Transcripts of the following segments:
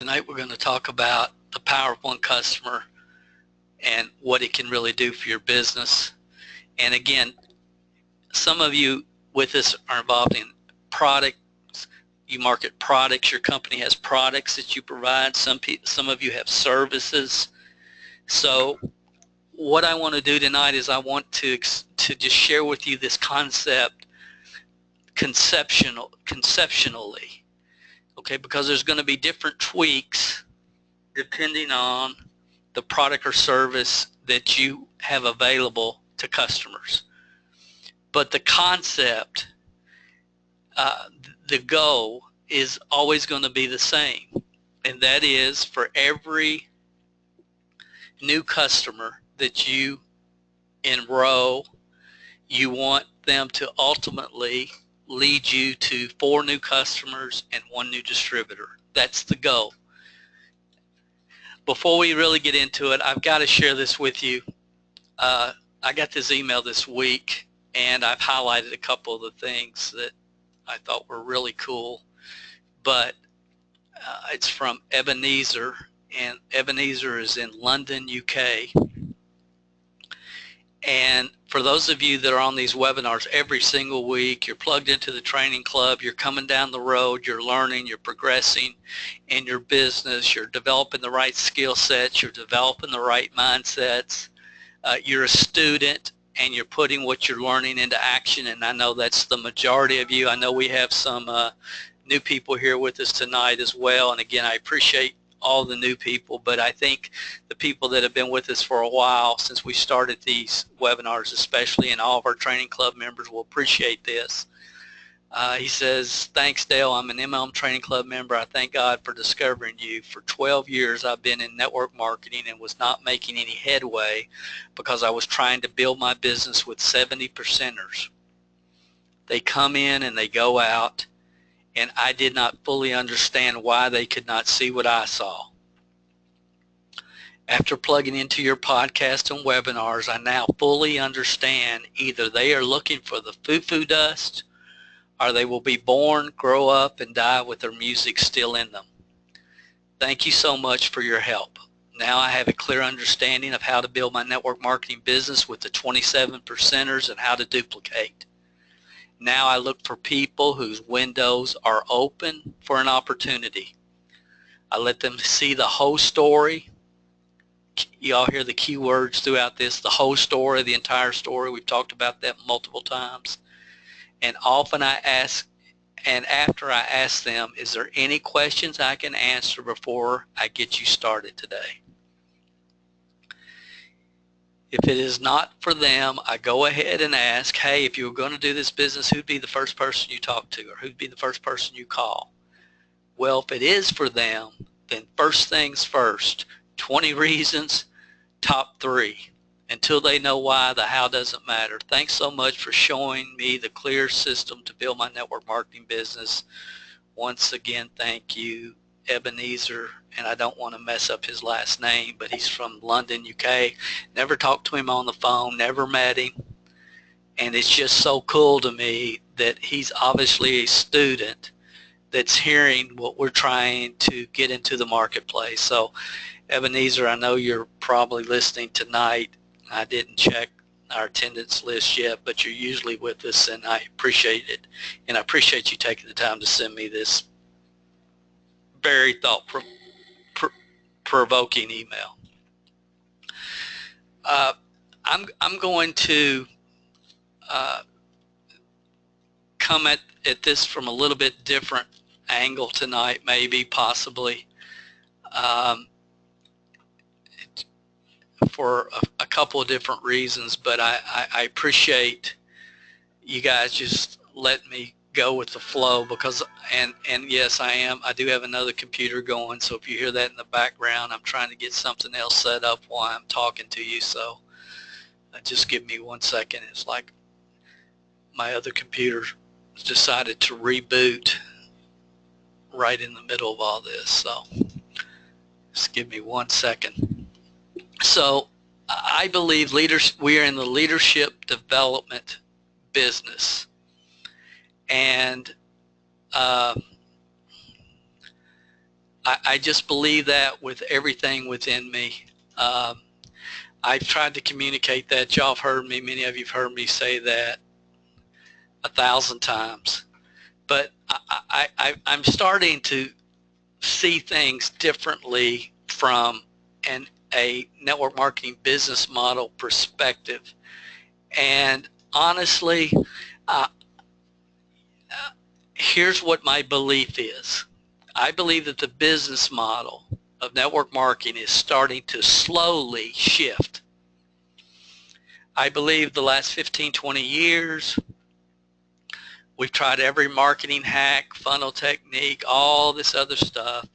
Tonight we're going to talk about the power of one customer and what it can really do for your business. And again, some of you with us are involved in products. You market products. Your company has products that you provide. Some of you have services. So what I want to do tonight is I want to just share with you this concept conceptually. Okay, because there's going to be different tweaks depending on the product or service that you have available to customers. But the concept, the goal is always going to be the same, and that is for every new customer that you enroll, you want them to ultimately lead you to 4 new customers and 1 new distributor. That's the goal. Before we really get into it, I've got to share this with you. I got this email this week, and I've highlighted a couple of the things that I thought were really cool. But it's from Ebenezer, and Ebenezer is in London, UK. And for those of you that are on these webinars every single week, you're plugged into the training club, you're coming down the road, you're learning, you're progressing in your business, you're developing the right skill sets, you're developing the right mindsets, you're a student, and you're putting what you're learning into action. And I know that's the majority of you. I know we have some new people here with us tonight as well. And again, I appreciate all the new people, but I think the people that have been with us for a while since we started these webinars especially, and all of our training club members will appreciate this. He says, thanks Dale, I'm an MLM training club member. I thank God for discovering you. For 12 years I've been in network marketing and was not making any headway because I was trying to build my business with 70%ers. They come in and they go out, and I did not fully understand why they could not see what I saw. After plugging into your podcast and webinars, I now fully understand either they are looking for the foo-foo dust, or they will be born, grow up, and die with their music still in them. Thank you so much for your help. Now I have a clear understanding of how to build my network marketing business with the 27%ers and how to duplicate. Now I look for people whose windows are open for an opportunity. I let them see the whole story. You all hear the key words throughout this, the whole story, the entire story. We've talked about that multiple times. And often I ask, and after I ask them, is there any questions I can answer before I get you started today? If it is not for them, I go ahead and ask, hey, if you were going to do this business, who'd be the first person you talk to, or who'd be the first person you call? Well, if it is for them, then first things first, 20 reasons, top 3. Until they know why, the how doesn't matter. Thanks so much for showing me the clear system to build my network marketing business. Once again, thank you, Ebenezer, and I don't want to mess up his last name, but he's from London, UK. Never talked to him on the phone, never met him, and it's just so cool to me that he's obviously a student that's hearing what we're trying to get into the marketplace. So, Ebenezer, I know you're probably listening tonight. I didn't check our attendance list yet, but you're usually with us, and I appreciate it. And I appreciate you taking the time to send me this very thought-provoking email. I'm going to come at this from a little bit different angle tonight, maybe, possibly, for a couple of different reasons, but I appreciate you guys just let me go with the flow, because and yes, I do have another computer going, so if you hear that in the background, I'm trying to get something else set up while I'm talking to you, so just give me 1 second. It's like my other computer decided to reboot right in the middle of all this, so just give me 1 second. So I believe we are in the leadership development business, and I I just believe that with everything within me. Um, I've tried to communicate that. Y'all have heard me, many of you have heard me say that 1,000 times. But I'm starting to see things differently from a network marketing business model perspective. And honestly, uh, here's what my belief is. I believe that the business model of network marketing is starting to slowly shift. I believe the last 15, 20 years, we've tried every marketing hack, funnel technique, all this other stuff,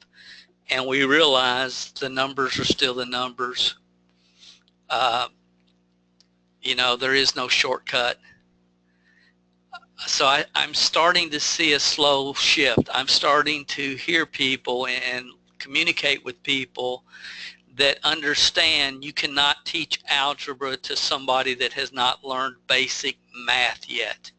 and we realize the numbers are still the numbers. Uh, there is no shortcut. So I'm starting to see a slow shift. I'm starting to hear people and communicate with people that understand you cannot teach algebra to somebody that has not learned basic math yet.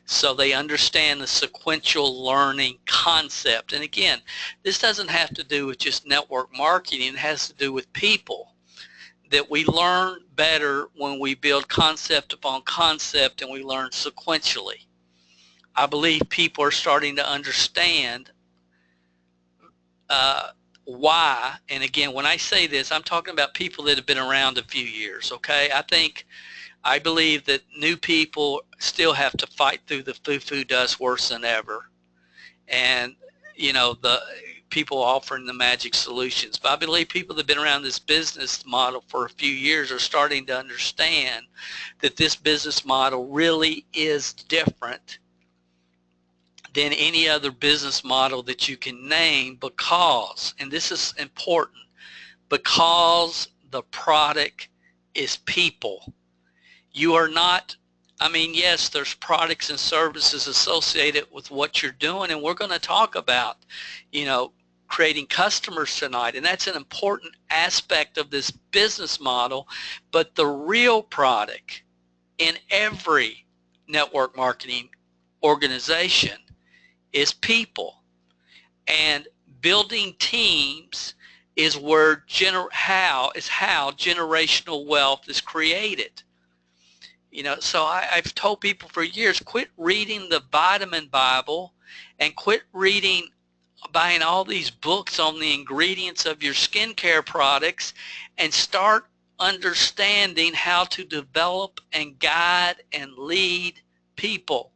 So they understand the sequential learning concept. And again, this doesn't have to do with just network marketing. It has to do with people. That we learn better when we build concept upon concept and we learn sequentially. I believe people are starting to understand why, and again, when I say this, I'm talking about people that have been around a few years, okay? I believe that new people still have to fight through the foo-foo dust worse than ever. And, the people offering the magic solutions. But I believe people that have been around this business model for a few years are starting to understand that this business model really is different than any other business model that you can name because, and this is important, because the product is people. You are not, yes, there's products and services associated with what you're doing, and we're going to talk about, creating customers tonight, and that's an important aspect of this business model, but the real product in every network marketing organization is people, and building teams is how generational wealth is created. So I've told people for years, quit reading the vitamin Bible and quit buying all these books on the ingredients of your skincare products and start understanding how to develop and guide and lead people.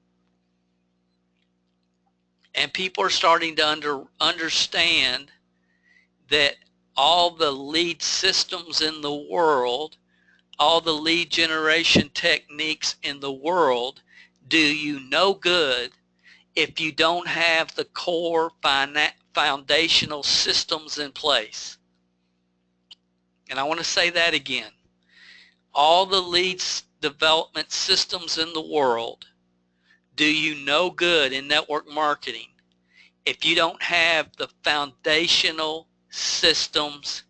And people are starting to understand that all the lead systems in the world, all the lead generation techniques in the world do you no good if you don't have the core foundational systems in place. And I want to say that again. All the lead development systems in the world do you no good in network marketing if you don't have the foundational systems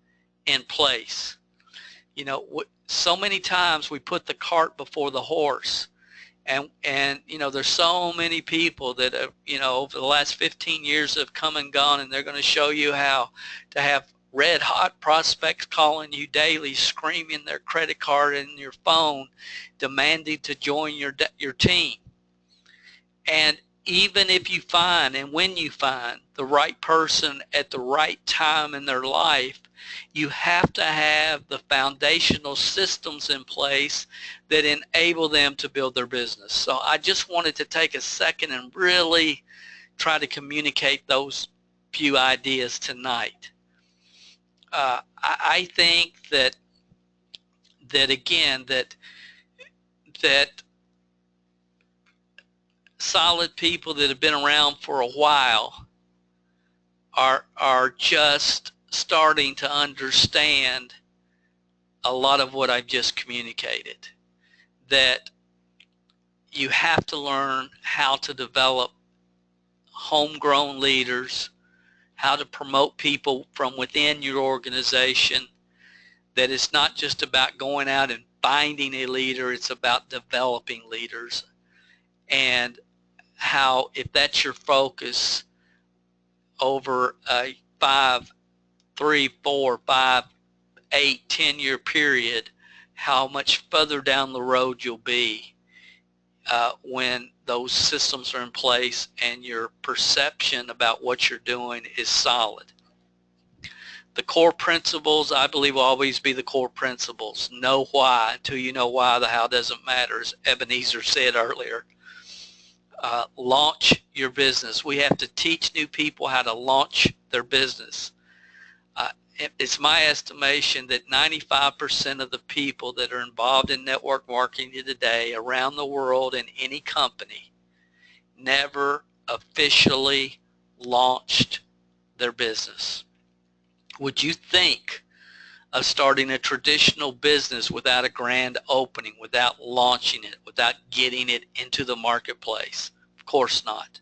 in place. So many times we put the cart before the horse, and there's so many people that have, over the last 15 years have come and gone, and they're going to show you how to have red hot prospects calling you daily, screaming their credit card and your phone, demanding to join your team. And even if you find, and when you find the right person at the right time in their life, you have to have the foundational systems in place that enable them to build their business. So I just wanted to take a second and really try to communicate those few ideas tonight. I think that again, that solid people that have been around for a while are just starting to understand a lot of what I've just communicated. That you have to learn how to develop homegrown leaders, how to promote people from within your organization, that it's not just about going out and finding a leader, it's about developing leaders. And how, if that's your focus over a 5, 3, 4, 5, 8, 10-year period, how much further down the road you'll be when those systems are in place and your perception about what you're doing is solid. The core principles, I believe, will always be the core principles. Know why. Until you know why, the how doesn't matter, as Ebenezer said earlier. Launch your business. We have to teach new people how to launch their business. It's my estimation that 95% of the people that are involved in network marketing today around the world in any company never officially launched their business. Would you think of starting a traditional business without a grand opening, without launching it, without getting it into the marketplace? Of course not.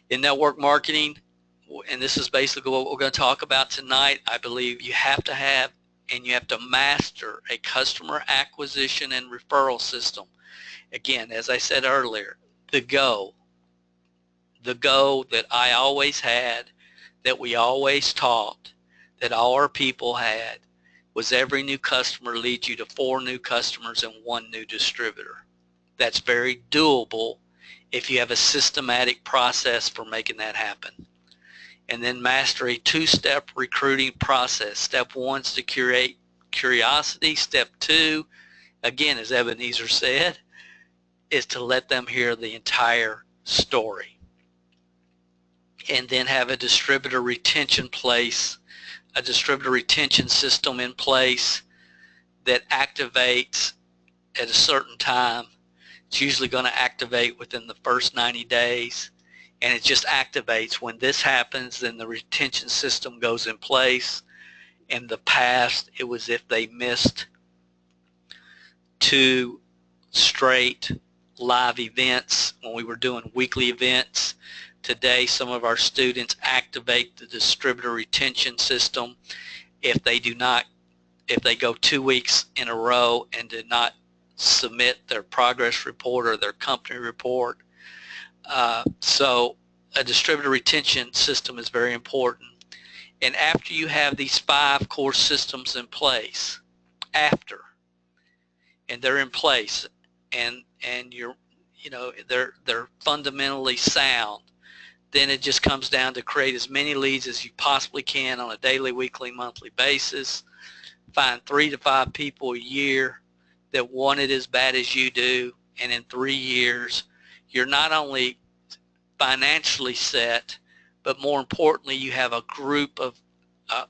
In network marketing, and this is basically what we're going to talk about tonight, I believe you have to have and you have to master a customer acquisition and referral system. Again, as I said earlier, the goal that I always had, that we always taught, that all our people had, was every new customer leads you to 4 new customers and 1 new distributor. That's very doable if you have a systematic process for making that happen. And then master a 2-step recruiting process. Step 1 is to create curiosity. Step 2, again, as Ebenezer said, is to let them hear the entire story. And then have a distributor retention system in place that activates at a certain time. It's usually going to activate within the first 90 days. And it just activates. When this happens, then the retention system goes in place. In the past, it was if they missed 2 straight live events when we were doing weekly events. Today, some of our students activate the distributor retention system if they go 2 weeks in a row and did not submit their progress report or their company report. So a distributor retention system is very important. And after you have these 5 core systems in place, and they're in place, and they're fundamentally sound, then it just comes down to create as many leads as you possibly can on a daily, weekly, monthly basis. Find 3 to 5 people a year that want it as bad as you do, and in 3 years, you're not only financially set, but more importantly, you have a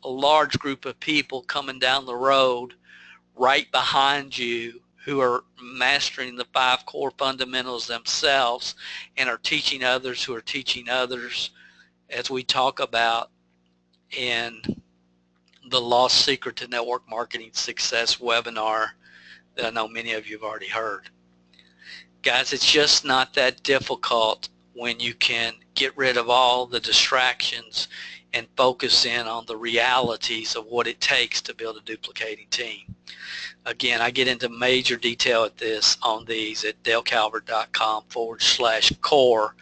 large group of people coming down the road right behind you who are mastering the 5 core fundamentals themselves and are teaching others who are teaching others, as we talk about in the Lost Secret to Network Marketing Success webinar that I know many of you have already heard. Guys, it's just not that difficult when you can get rid of all the distractions and focus in on the realities of what it takes to build a duplicating team. Again, I get into major detail on these at dalecalvert.com/core,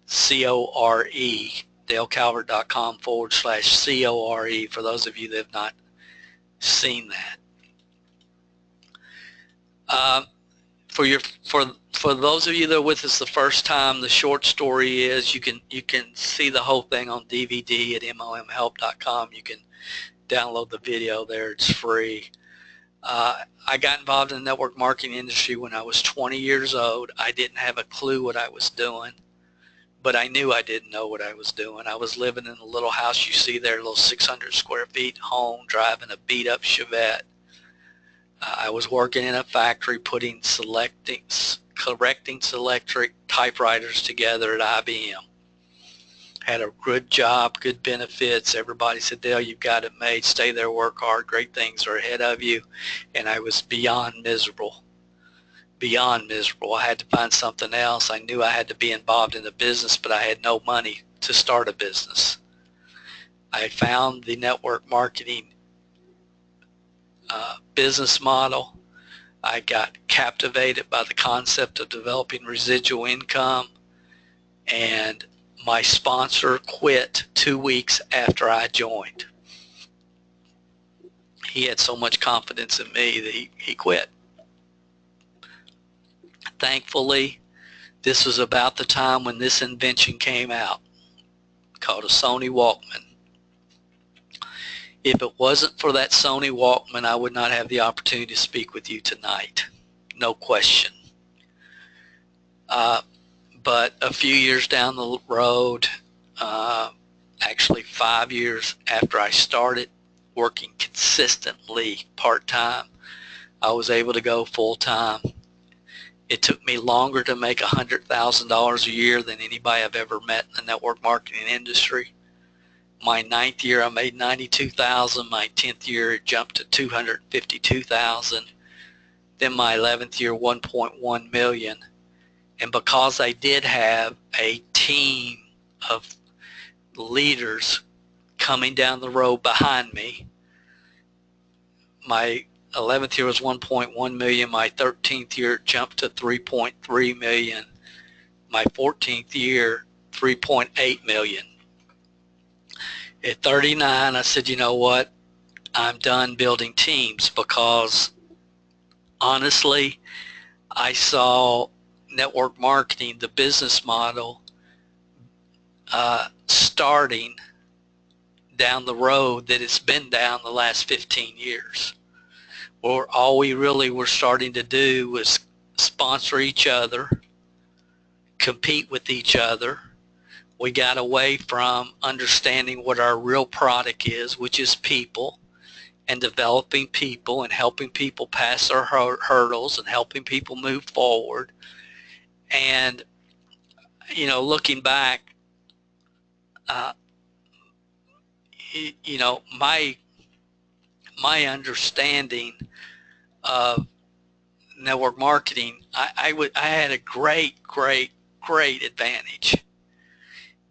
C-O-R-E, dalecalvert.com/CORE, for those of you that have not seen that. For those of you that are with us the first time, the short story is you can see the whole thing on DVD at momhelp.com. You can download the video there. It's free. I got involved in the network marketing industry when I was 20 years old. I didn't have a clue what I was doing, but I knew I didn't know what I was doing. I was living in a little house you see there, a little 600 square feet home, driving a beat-up Chevette. I was working in a factory correcting selectric typewriters together at IBM. Had a good job, good benefits. Everybody said, Dale, you've got it made. Stay there, work hard. Great things are ahead of you. And I was beyond miserable. Beyond miserable. I had to find something else. I knew I had to be involved in the business, but I had no money to start a business. I found the network marketing business model. I got captivated by the concept of developing residual income, and my sponsor quit 2 weeks after I joined. he had so much confidence in me that he quit. Thankfully, this was about the time when this invention came out, called a Sony Walkman. If it wasn't for that Sony Walkman, I would not have the opportunity to speak with you tonight. No question. But a few years down the road, actually 5 years after I started working consistently part-time, I was able to go full-time. It took me longer to make $100,000 a year than anybody I've ever met in the network marketing industry. My 9th year, I made $92,000. My 10th year, it jumped to $252,000. Then my 11th year, $1.1 million. And because I did have a team of leaders coming down the road behind me, my 11th year was 1.1 million. My 13th year jumped to 3.3 million. My 14th year, 3.8 million. At 39, I said, you know what? I'm done building teams, because honestly, I saw network marketing, the business model, starting down the road that it's been down the last 15 years. Or all we really were starting to do was sponsor each other, compete with each other. We got away from understanding what our real product is, which is people, and developing people and helping people pass their hurdles and helping people move forward. And, you know, looking back, you know, my understanding of network marketing, I had a great advantage,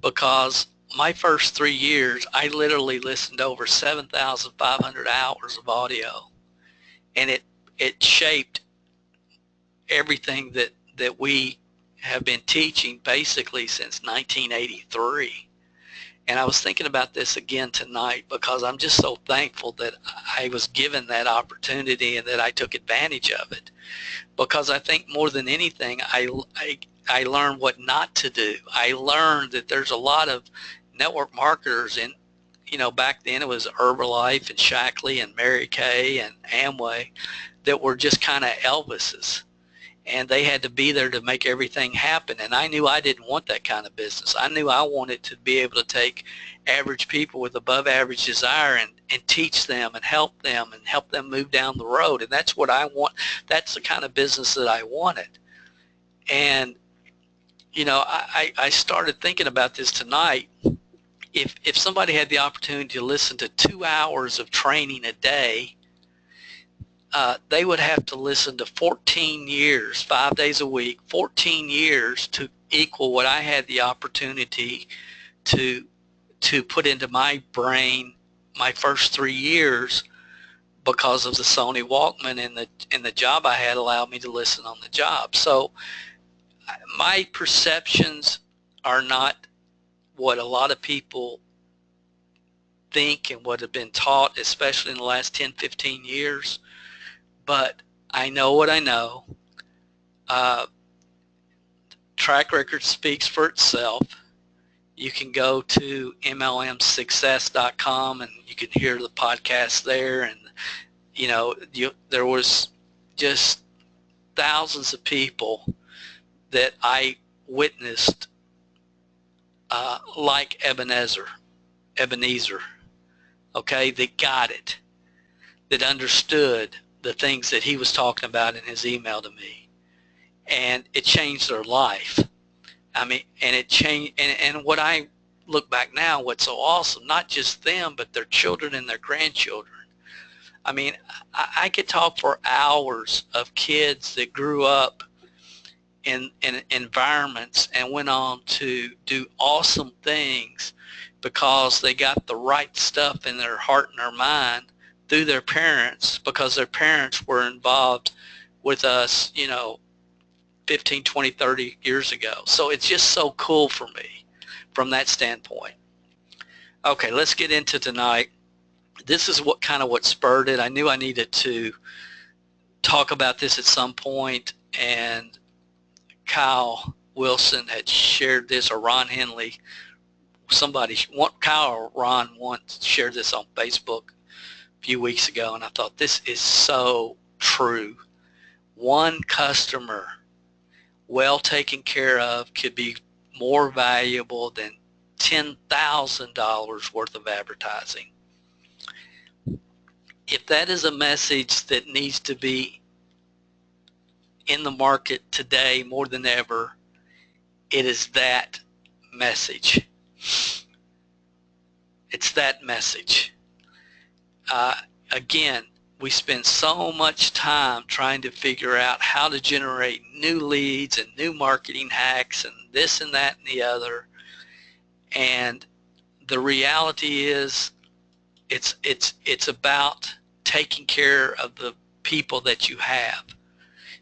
because my first 3 years, I literally listened to over 7,500 hours of audio, and it shaped everything that we have been teaching basically since 1983. And I was thinking about this again tonight, because I'm just so thankful that I was given that opportunity and that I took advantage of it. Because I think more than anything, I learned what not to do. I learned that there's a lot of network marketers in, you know, back then it was Herbalife and Shackley and Mary Kay and Amway, that were just kind of Elvises. And they had to be there to make everything happen. And I knew I didn't want that kind of business. I knew I wanted to be able to take average people with above average desire and teach them and help them move down the road. And that's what I want. That's the kind of business that I wanted. And, you know, I started thinking about this tonight. If somebody had the opportunity to listen to 2 hours of training a day, they would have to listen to 14 years, 5 days a week, 14 years to equal what I had the opportunity to put into my brain my first 3 years, because of the Sony Walkman and the job I had allowed me to listen on the job. So my perceptions are not what a lot of people think and what have been taught, especially in the last 10, 15 years. But I know what I know. Track record speaks for itself. You can go to mlmsuccess.com and you can hear the podcast there. And, you know, there was just thousands of people that I witnessed, like Ebenezer, okay, that got it, that understood the things that he was talking about in his email to me, and it changed their life. I mean, and it changed, and what I look back now, what's so awesome, not just them, but their children and their grandchildren. I mean, I could talk for hours of kids that grew up in environments and went on to do awesome things because they got the right stuff in their heart and their mind through their parents, because their parents were involved with us, you know, 15, 20, 30 years ago. So it's just so cool for me from that standpoint. Okay, let's get into tonight. this is what kind of what spurred it. I knew I needed to talk about this at some point, and Kyle Wilson had shared this, or Ron Henley, Kyle or Ron once shared this on Facebook a few weeks ago, and I thought this is so true. One customer well taken care of could be more valuable than $10,000 worth of advertising. If that is a message that needs to be in the market today more than ever, it is that message. It's that message. Again, we spend so much time trying to figure out how to generate new leads and new marketing hacks and this and that and the other. And the reality is it's about taking care of the people that you have.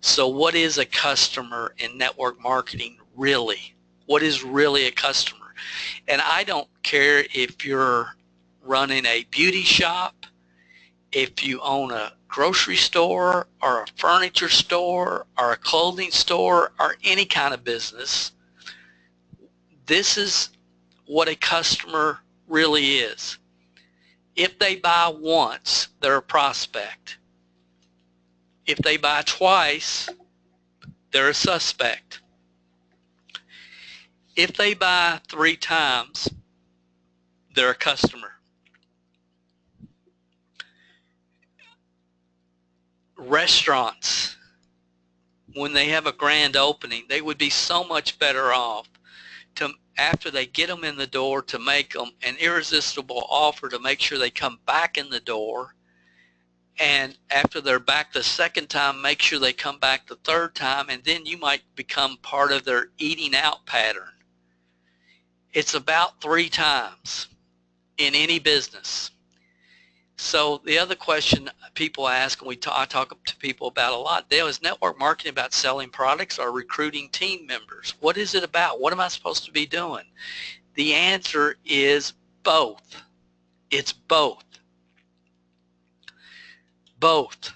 So what is a customer in network marketing really? What is really a customer? And I don't care if you're running a beauty shop, if you own a grocery store or a furniture store or a clothing store or any kind of business. This is what a customer really is. If they buy once, they're a prospect. If they buy twice, they're a suspect. If they buy 3 times, they're a customer. Restaurants, when they have a grand opening, they would be so much better off after they get them in the door to make them an irresistible offer to make sure they come back in the door, and after they're back the second time, make sure they come back the third time, and then you might become part of their eating out pattern. It's about 3 times in any business. So the other question people ask, and I talk to people about a lot, Dale, is network marketing about selling products or recruiting team members? What is it about? What am I supposed to be doing? The answer is both. It's both. Both.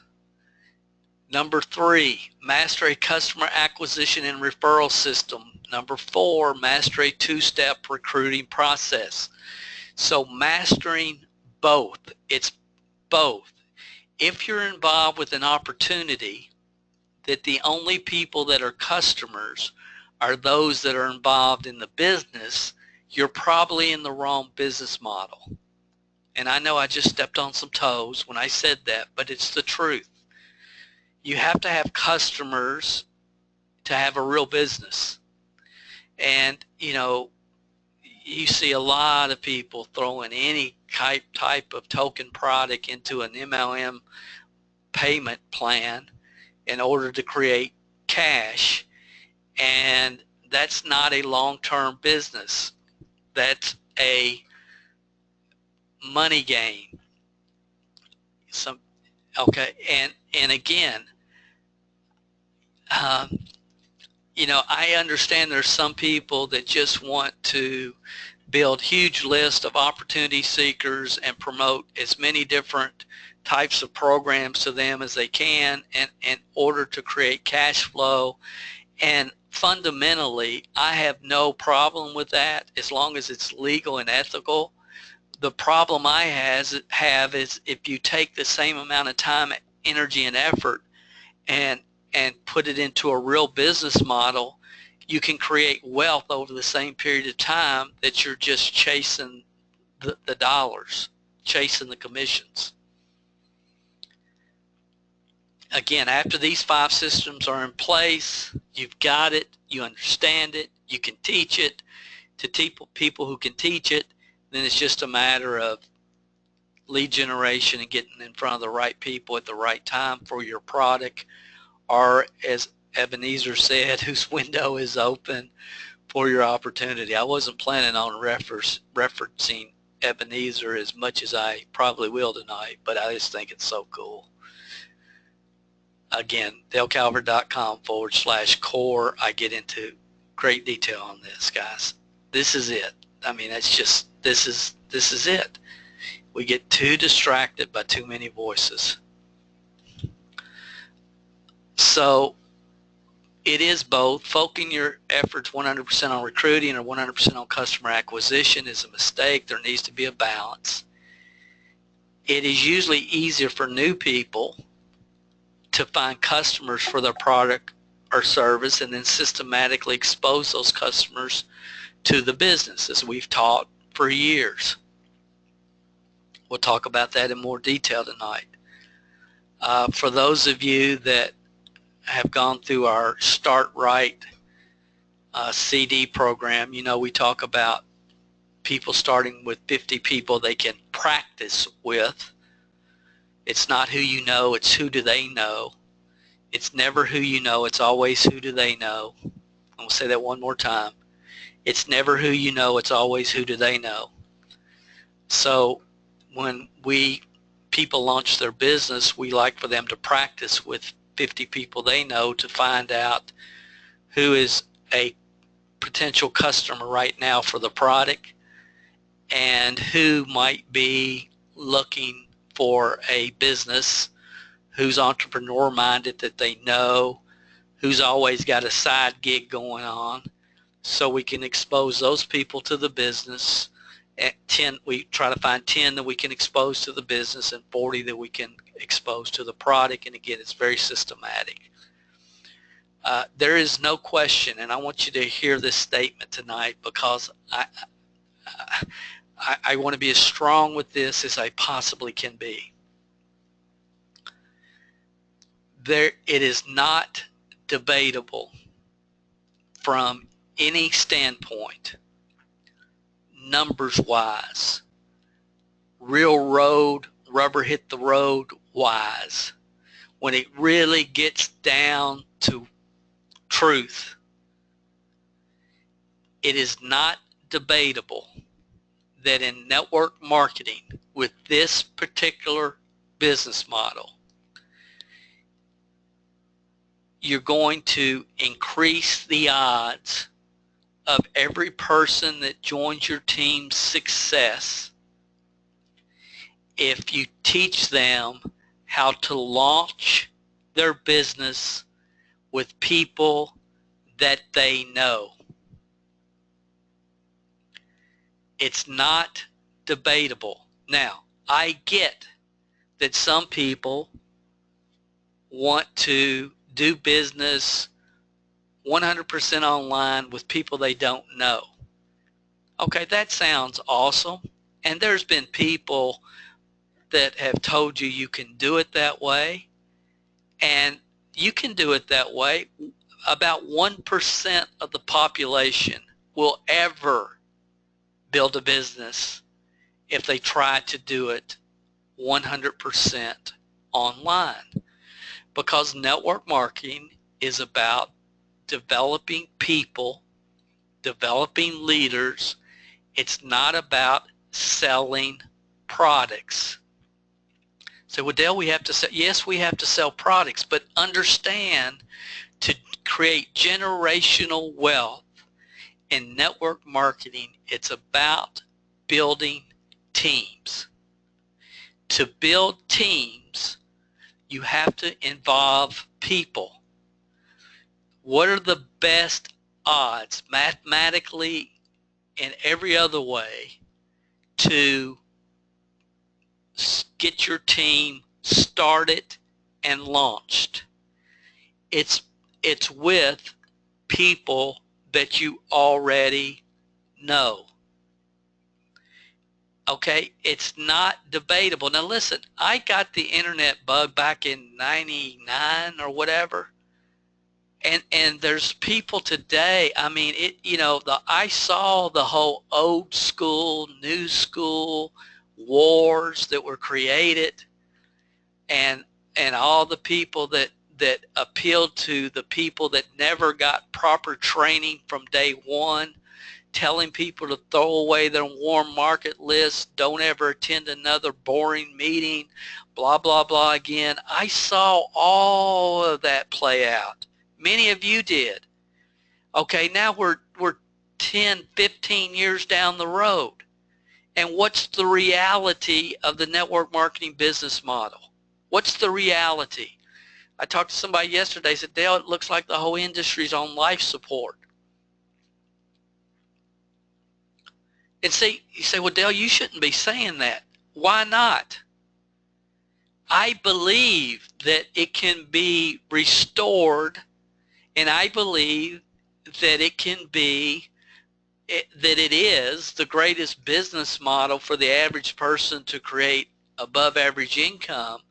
Number 3, master a customer acquisition and referral system. Number 4, master a 2-step recruiting process. So mastering both. It's both. If you're involved with an opportunity that the only people that are customers are those that are involved in the business, you're probably in the wrong business model. And I know I just stepped on some toes when I said that, but it's the truth. You have to have customers to have a real business. And, you see a lot of people throwing any type of token product into an MLM payment plan in order to create cash, and that's not a long-term business. That's a money game. And again, I understand there's some people that just want to build huge lists of opportunity seekers and promote as many different types of programs to them as they can in order to create cash flow. And fundamentally, I have no problem with that as long as it's legal and ethical. The problem I have is if you take the same amount of time, energy, and effort and put it into a real business model, you can create wealth over the same period of time that you're just chasing the dollars, chasing the commissions. Again, after these 5 systems are in place, you've got it, you understand it, you can teach it to people who can teach it, then it's just a matter of lead generation and getting in front of the right people at the right time for your product, or as Ebenezer said, whose window is open for your opportunity. I wasn't planning on referencing Ebenezer as much as I probably will tonight, but I just think it's so cool. Again, DaleCalvert.com/core. I get into great detail on this, guys. This is it. I mean, it's just, this is it. We get too distracted by too many voices. So it is both. Focusing your efforts 100% on recruiting or 100% on customer acquisition is a mistake. There needs to be a balance. It is usually easier for new people to find customers for their product or service and then systematically expose those customers to the business, as we've taught for years. We'll talk about that in more detail tonight. For those of you that have gone through our Start Right CD program, you know we talk about people starting with 50 people they can practice with. It's not who you know, it's who do they know. It's never who you know, it's always who do they know. I'll say that one more time. It's never who you know, it's always who do they know. So when people launch their business, we like for them to practice with 50 people they know to find out who is a potential customer right now for the product and who might be looking for a business, who's entrepreneur minded that they know, who's always got a side gig going on, so we can expose those people to the business. At 10, we try to find 10 that we can expose to the business and 40 that we can expose to the product. And again, it's very systematic. There is no question, and I want you to hear this statement tonight because I want to be as strong with this as I possibly can be. It is not debatable from any standpoint, numbers wise, real road, rubber hit the road wise, when it really gets down to truth, it is not debatable that in network marketing with this particular business model, you're going to increase the odds of every person that joins your team's success if you teach them how to launch their business with people that they know. It's not debatable. Now, I get that some people want to do business 100% online with people they don't know. Okay, that sounds awesome. And there's been people that have told you you can do it that way. And you can do it that way. About 1% of the population will ever build a business if they try to do it 100% online. Because network marketing is about developing people, developing leaders. It's not about selling products. So, well, Dale, we have to sell. Yes, we have to sell products, but understand, to create generational wealth in network marketing, it's about building teams. To build teams, you have to involve people. What are the best odds, mathematically and every other way, to get your team started and launched? It's with people that you already know. Okay, it's not debatable. Now listen, I got the internet bug back in 99 or whatever. And there's people today, I mean, I saw the whole old school, new school wars that were created, and all the people that appealed to the people that never got proper training from day one, telling people to throw away their warm market list, don't ever attend another boring meeting, blah, blah, blah again. I saw all of that play out. Many of you did. Okay, now we're 10, 15 years down the road, And what's the reality of the network marketing business model? What's the reality? I talked to somebody yesterday, said, Dale, it looks like the whole industry's on life support. And see, you say, well, Dale, you shouldn't be saying that. Why not? I believe that it can be restored, and I believe that it can be, that it is the greatest business model for the average person to create above average income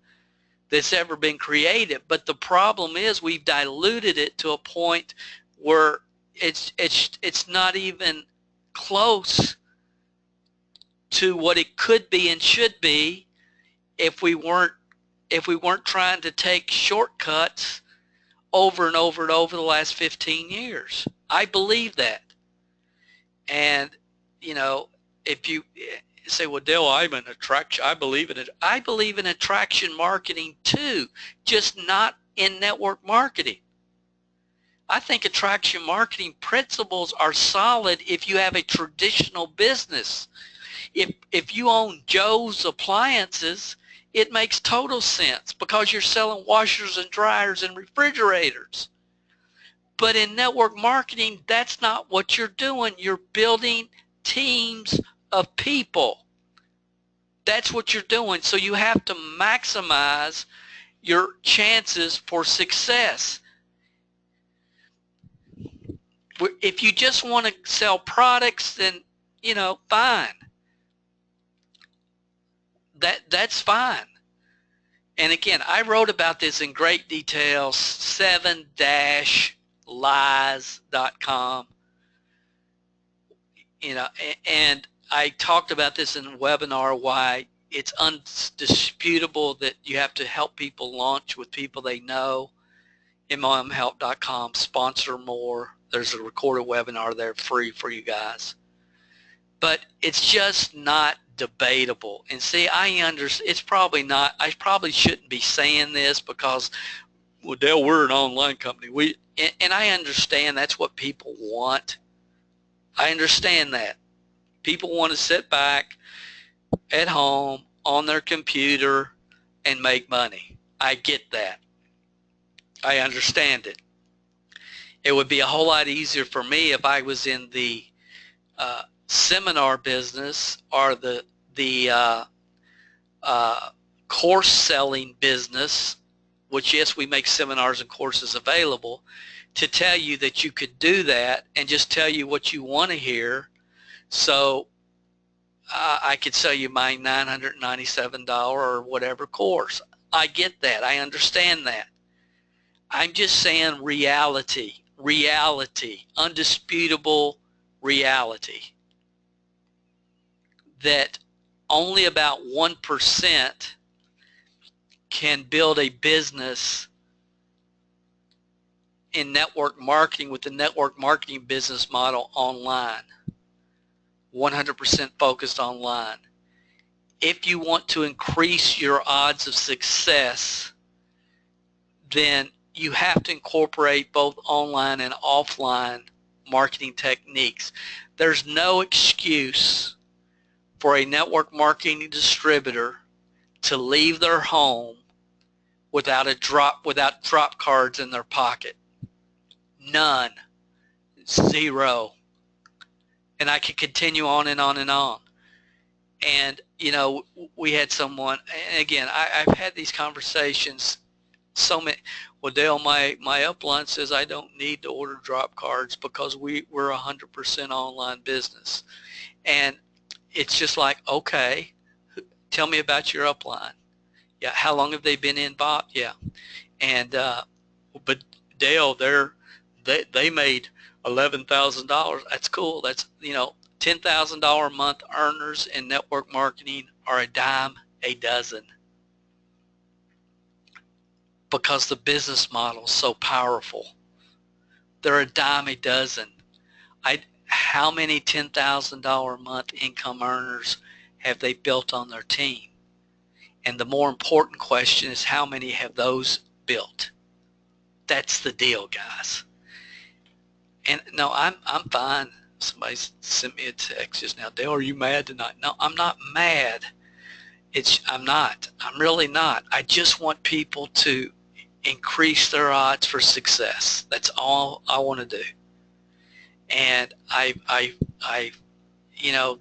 that's ever been created. But the problem is we've diluted it to a point where it's not even close to what it could be and should be if we weren't trying to take shortcuts over and over and over the last 15 years. I believe that. And you know, if you say, well, Dale, I'm an attraction, I believe in it. I believe in attraction marketing too, just not in network marketing. I think attraction marketing principles are solid if you have a traditional business. If you own Joe's Appliances, it makes total sense because you're selling washers and dryers and refrigerators. But in network marketing, that's not what you're doing. You're building teams of people. That's what you're doing. So you have to maximize your chances for success. If you just want to sell products, then, you know, fine. That's fine. And again, I wrote about this in great detail, 7-lies.com. You know, and I talked about this in a webinar, why it's undisputable that you have to help people launch with people they know. MLMhelp.com, sponsor more. There's a recorded webinar there free for you guys. But it's just not debatable. And see, I understand, it's probably not, I probably shouldn't be saying this because, well, Dale, we're an online company. And I understand that's what people want. I understand that. People want to sit back at home on their computer and make money. I get that. I understand it. It would be a whole lot easier for me if I was in the seminar business or the course selling business, which, yes, we make seminars and courses available, to tell you that you could do that and just tell you what you want to hear. So I could sell you my $997 or whatever course. I get that. I understand that. I'm just saying reality, undisputable reality, that only about 1% can build a business in network marketing with the network marketing business model online, 100% focused online. If you want to increase your odds of success, then you have to incorporate both online and offline marketing techniques. There's no excuse for a network marketing distributor to leave their home without drop cards in their pocket. None. Zero. And I could continue on and on and on. And, you know, we had someone, and again, I've had these conversations so many. Well, Dale, my upline says I don't need to order drop cards because we're 100% online business. And it's just like, okay, tell me about your upline. Yeah, how long have they been involved? Yeah. And but Dale, they made $11,000. That's cool. That's, you know, $10,000 a month earners in network marketing are a dime a dozen, because the business model is so powerful. They're a dime a dozen. How many $10,000 a month income earners have they built on their team? And the more important question is, how many have those built? That's the deal, guys. And no, I'm fine Somebody sent me a text just now. Dale, are you mad tonight? No, I'm not mad. I'm not. I'm really not. I just want people to increase their odds for success. That's all I want to do. And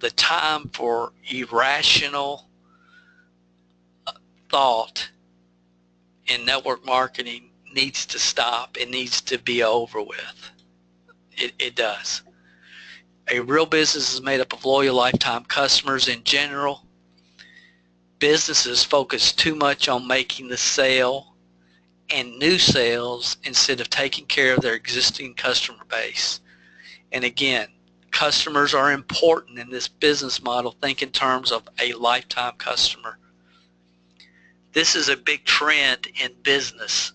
the time for irrational thought in network marketing needs to stop. It needs to be over with. It does. A real business is made up of loyal lifetime customers. In general, businesses focus too much on making the sale and new sales instead of taking care of their existing customer base. And again, customers are important in this business model. Think in terms of a lifetime customer. This is a big trend in business.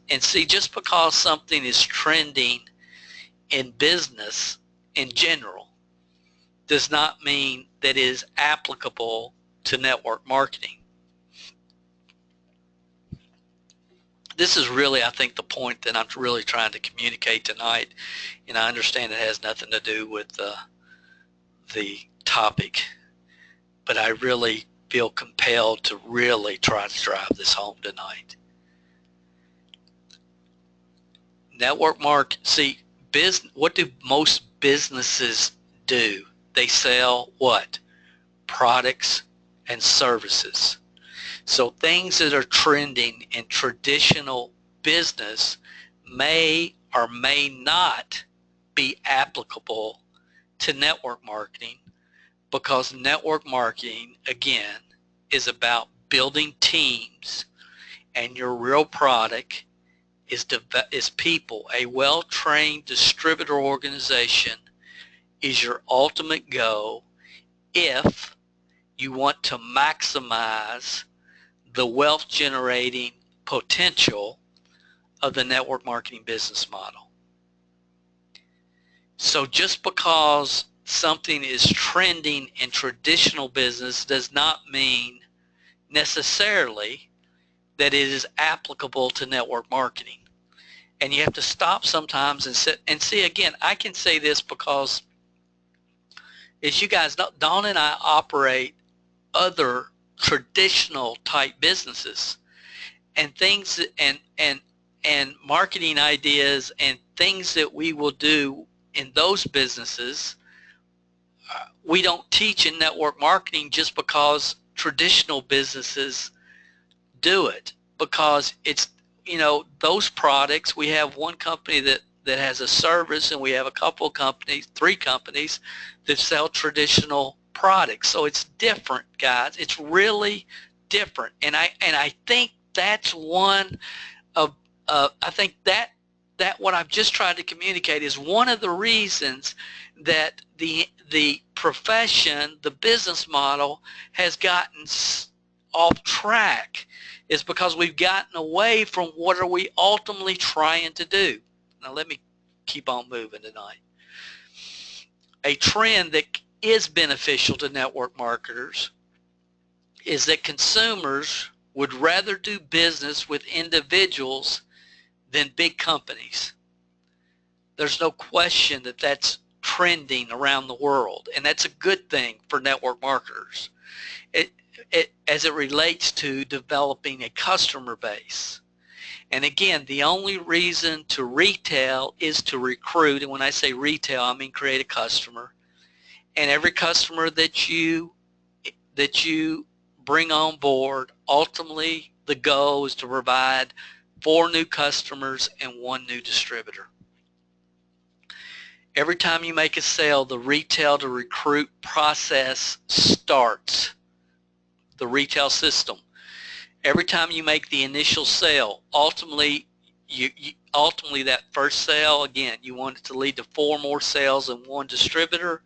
And see, just because something is trending in business in general does not mean that it is applicable to network marketing. This is really, I think, the point that I'm really trying to communicate tonight, and I understand it has nothing to do with the topic, but I really feel compelled to really try to drive this home tonight. Network see, what do most businesses do? They sell what? Products and services. So things that are trending in traditional business may or may not be applicable to network marketing, because network marketing, again, is about building teams, and your real product is people. A well-trained distributor organization is your ultimate goal if you want to maximize the wealth generating potential of the network marketing business model. So just because something is trending in traditional business does not mean necessarily that it is applicable to network marketing. And you have to stop sometimes and see, again, I can say this because, as you guys know, Dawn and I operate other traditional type businesses, and things and marketing ideas and things that we will do in those businesses, we don't teach in network marketing just because traditional businesses do it, because it's, those products, we have one company that has a service, and we have a couple of companies, 3 companies that sell traditional products. So it's different, guys. It's really different. And I think that's one of I think that what I've just tried to communicate is one of the reasons that the profession, the business model, has gotten off track, is because we've gotten away from what are we ultimately trying to do. Now let me keep on moving tonight. A trend that is beneficial to network marketers is that consumers would rather do business with individuals than big companies. There's no question that that's trending around the world, and that's a good thing for network marketers as it relates to developing a customer base. And again, the only reason to retail is to recruit, and when I say retail, I mean create a customer. And every customer that you bring on board, ultimately the goal is to provide 4 new customers and 1 new distributor. Every time you make a sale, the retail to recruit process starts. The retail system. Every time you make the initial sale, ultimately that first sale, again, you want it to lead to 4 more sales and 1 distributor.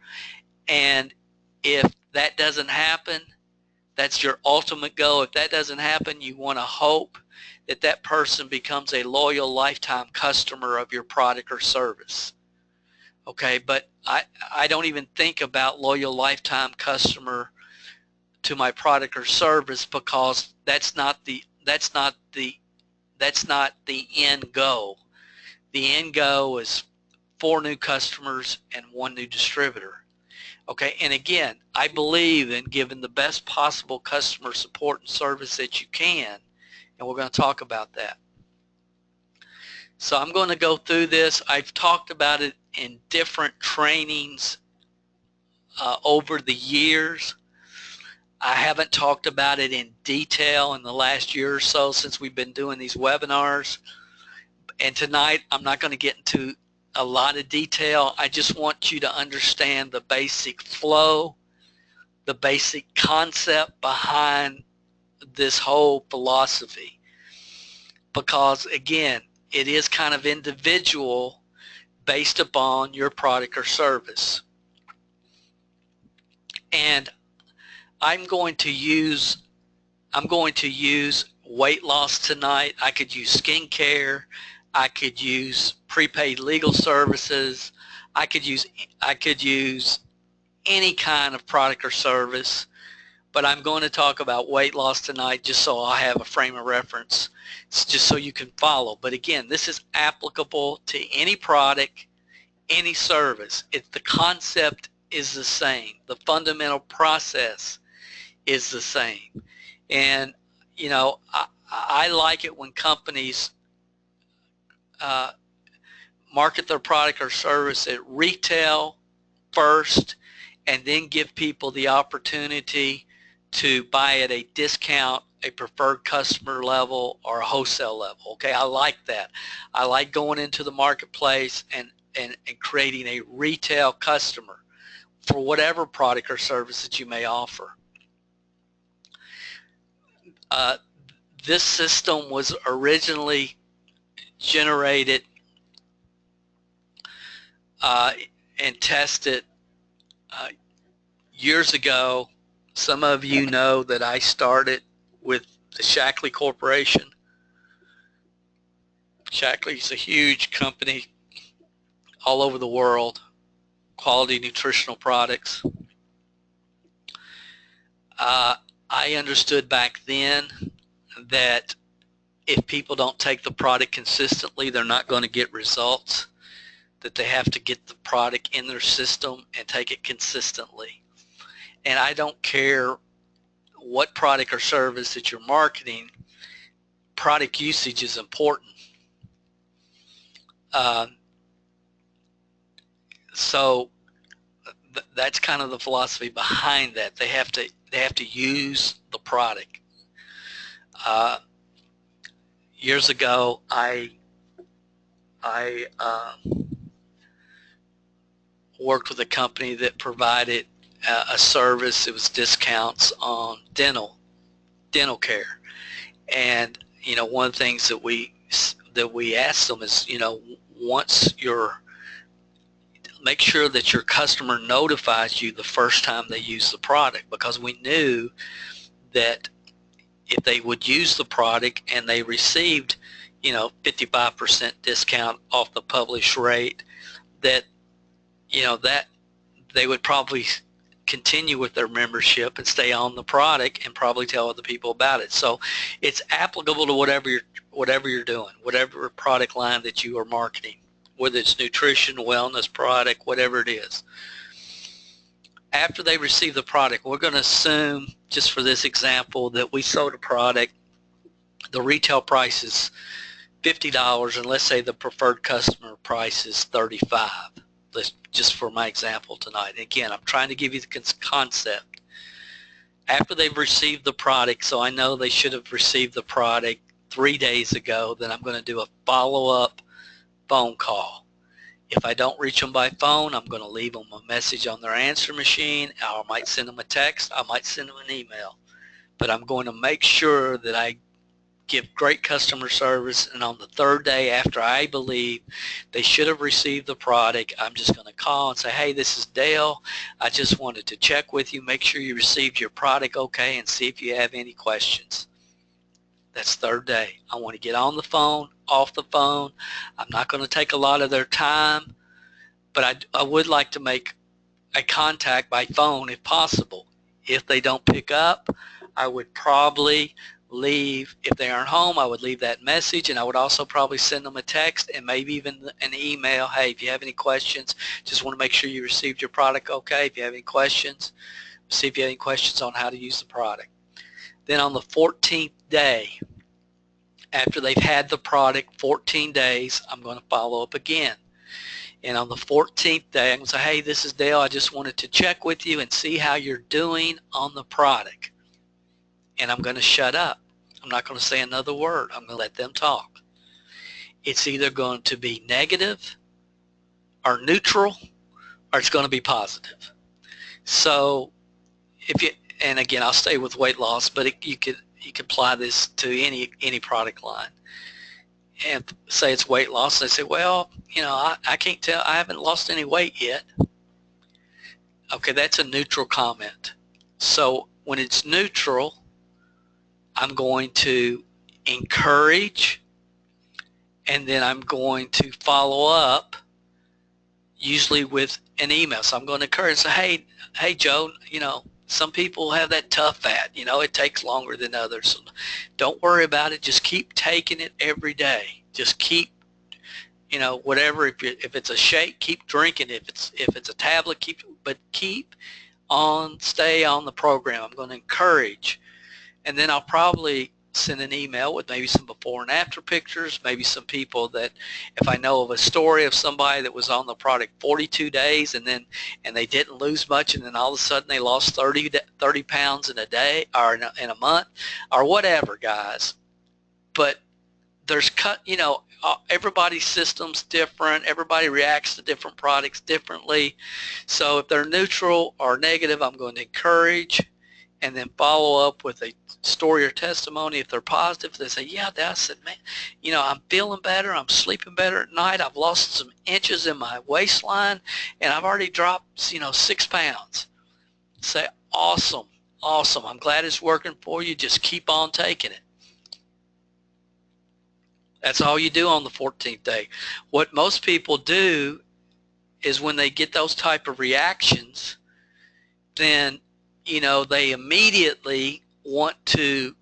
And if that doesn't happen, that's your ultimate goal. If that doesn't happen, you want to hope that that person becomes a loyal lifetime customer of your product or service. Okay, but I don't even think about loyal lifetime customer to my product or service, because that's not the end goal. The end goal is 4 new customers, and 1 new distributor. Okay, and again, I believe in giving the best possible customer support and service that you can, and we're going to talk about that. So I'm going to go through this. I've talked about it in different trainings over the years. I haven't talked about it in detail in the last year or so since we've been doing these webinars. And tonight I'm not going to get into a lot of detail. I just want you to understand the basic flow, the basic concept behind this whole philosophy. Because again, it is kind of individual based upon your product or service. And I'm going to use weight loss tonight. I could use skincare. I could use prepaid legal services. I could use any kind of product or service, but I'm going to talk about weight loss tonight just so I have a frame of reference. It's just so you can follow. But again, this is applicable to any product, any service. The concept is the same. The fundamental process is the same. And you know, I like it when companies market their product or service at retail first and then give people the opportunity to buy at a discount, a preferred customer level, or a wholesale level. Okay, I like that. I like going into the marketplace and creating a retail customer for whatever product or service that you may offer. This system was originally generated and tested years ago. Some of you know that I started with the Shackley Corporation. Shackley is a huge company all over the world, quality nutritional products. I understood back then that if people don't take the product consistently, they're not going to get results, that they have to get the product in their system and take it consistently. And I don't care what product or service that you're marketing, product usage is important. So that's kind of the philosophy behind that. They have to use the product. Years ago, I worked with a company that provided a service. It was discounts on dental care, and you know, one of the things that we asked them is, you know, make sure that your customer notifies you the first time they use the product, because we knew that if they would use the product and they received, you know, 55% discount off the published rate, that, you know, that they would probably continue with their membership and stay on the product and probably tell other people about it. So it's applicable to whatever you're doing, whatever product line that you are marketing, whether it's nutrition, wellness product, whatever it is. After they receive the product, we're going to assume, just for this example, that we sold a product, the retail price is $50, and let's say the preferred customer price is $35. Just for my example tonight. Again, I'm trying to give you the concept. After they've received the product, so I know they should have received the product 3 days ago, then I'm going to do a follow-up phone call. If I don't reach them by phone, I'm going to leave them a message on their answer machine. I might send them a text. I might send them an email. But I'm going to make sure that I give great customer service, and on the 3rd day after I believe they should have received the product, I'm just going to call and say, hey, this is Dale. I just wanted to check with you, make sure you received your product okay, and see if you have any questions. That's 3rd day. I want to get on the phone, off the phone. I'm not going to take a lot of their time, but I would like to make a contact by phone if possible. If they don't pick up, I would probably leave, if they aren't home, I would leave that message, and I would also probably send them a text and maybe even an email. Hey, if you have any questions, just want to make sure you received your product okay. If you have any questions, see if you have any questions on how to use the product. Then on the 14th day, after they've had the product 14 days, I'm going to follow up again. And on the 14th day, I'm going to say, hey, this is Dale. I just wanted to check with you and see how you're doing on the product. And I'm going to shut up. I'm not going to say another word. I'm going to let them talk. It's either going to be negative or neutral, or it's going to be positive. So if you, and again, I'll stay with weight loss, but you could apply this to any product line. And say it's weight loss, they say, well, you know, I can't tell, I haven't lost any weight yet. Okay, that's a neutral comment. So when it's neutral, I'm going to encourage, and then I'm going to follow up, usually with an email. So I'm going to encourage, say, hey Joe, you know, some people have that tough fat, you know, it takes longer than others. So don't worry about it. Just keep taking it every day. Just keep, you know, whatever. If it's a shake, keep drinking. If it's a tablet, stay on the program. I'm going to encourage, and then I'll probably send an email with maybe some before and after pictures, maybe some people that, if I know of a story of somebody that was on the product 42 days and they didn't lose much, and then all of a sudden they lost 30 pounds in a day or in a month or whatever, guys. But there's you know, everybody's system's different. Everybody reacts to different products differently. So if they're neutral or negative, I'm going to encourage and then follow up with a story or testimony. If they're positive, they say, yeah, I said, man, you know, I'm feeling better. I'm sleeping better at night. I've lost some inches in my waistline, and I've already dropped, you know, 6 pounds. Say, awesome, awesome. I'm glad it's working for you. Just keep on taking it. That's all you do on the 14th day. What most people do is when they get those type of reactions, then, you know, they immediately want to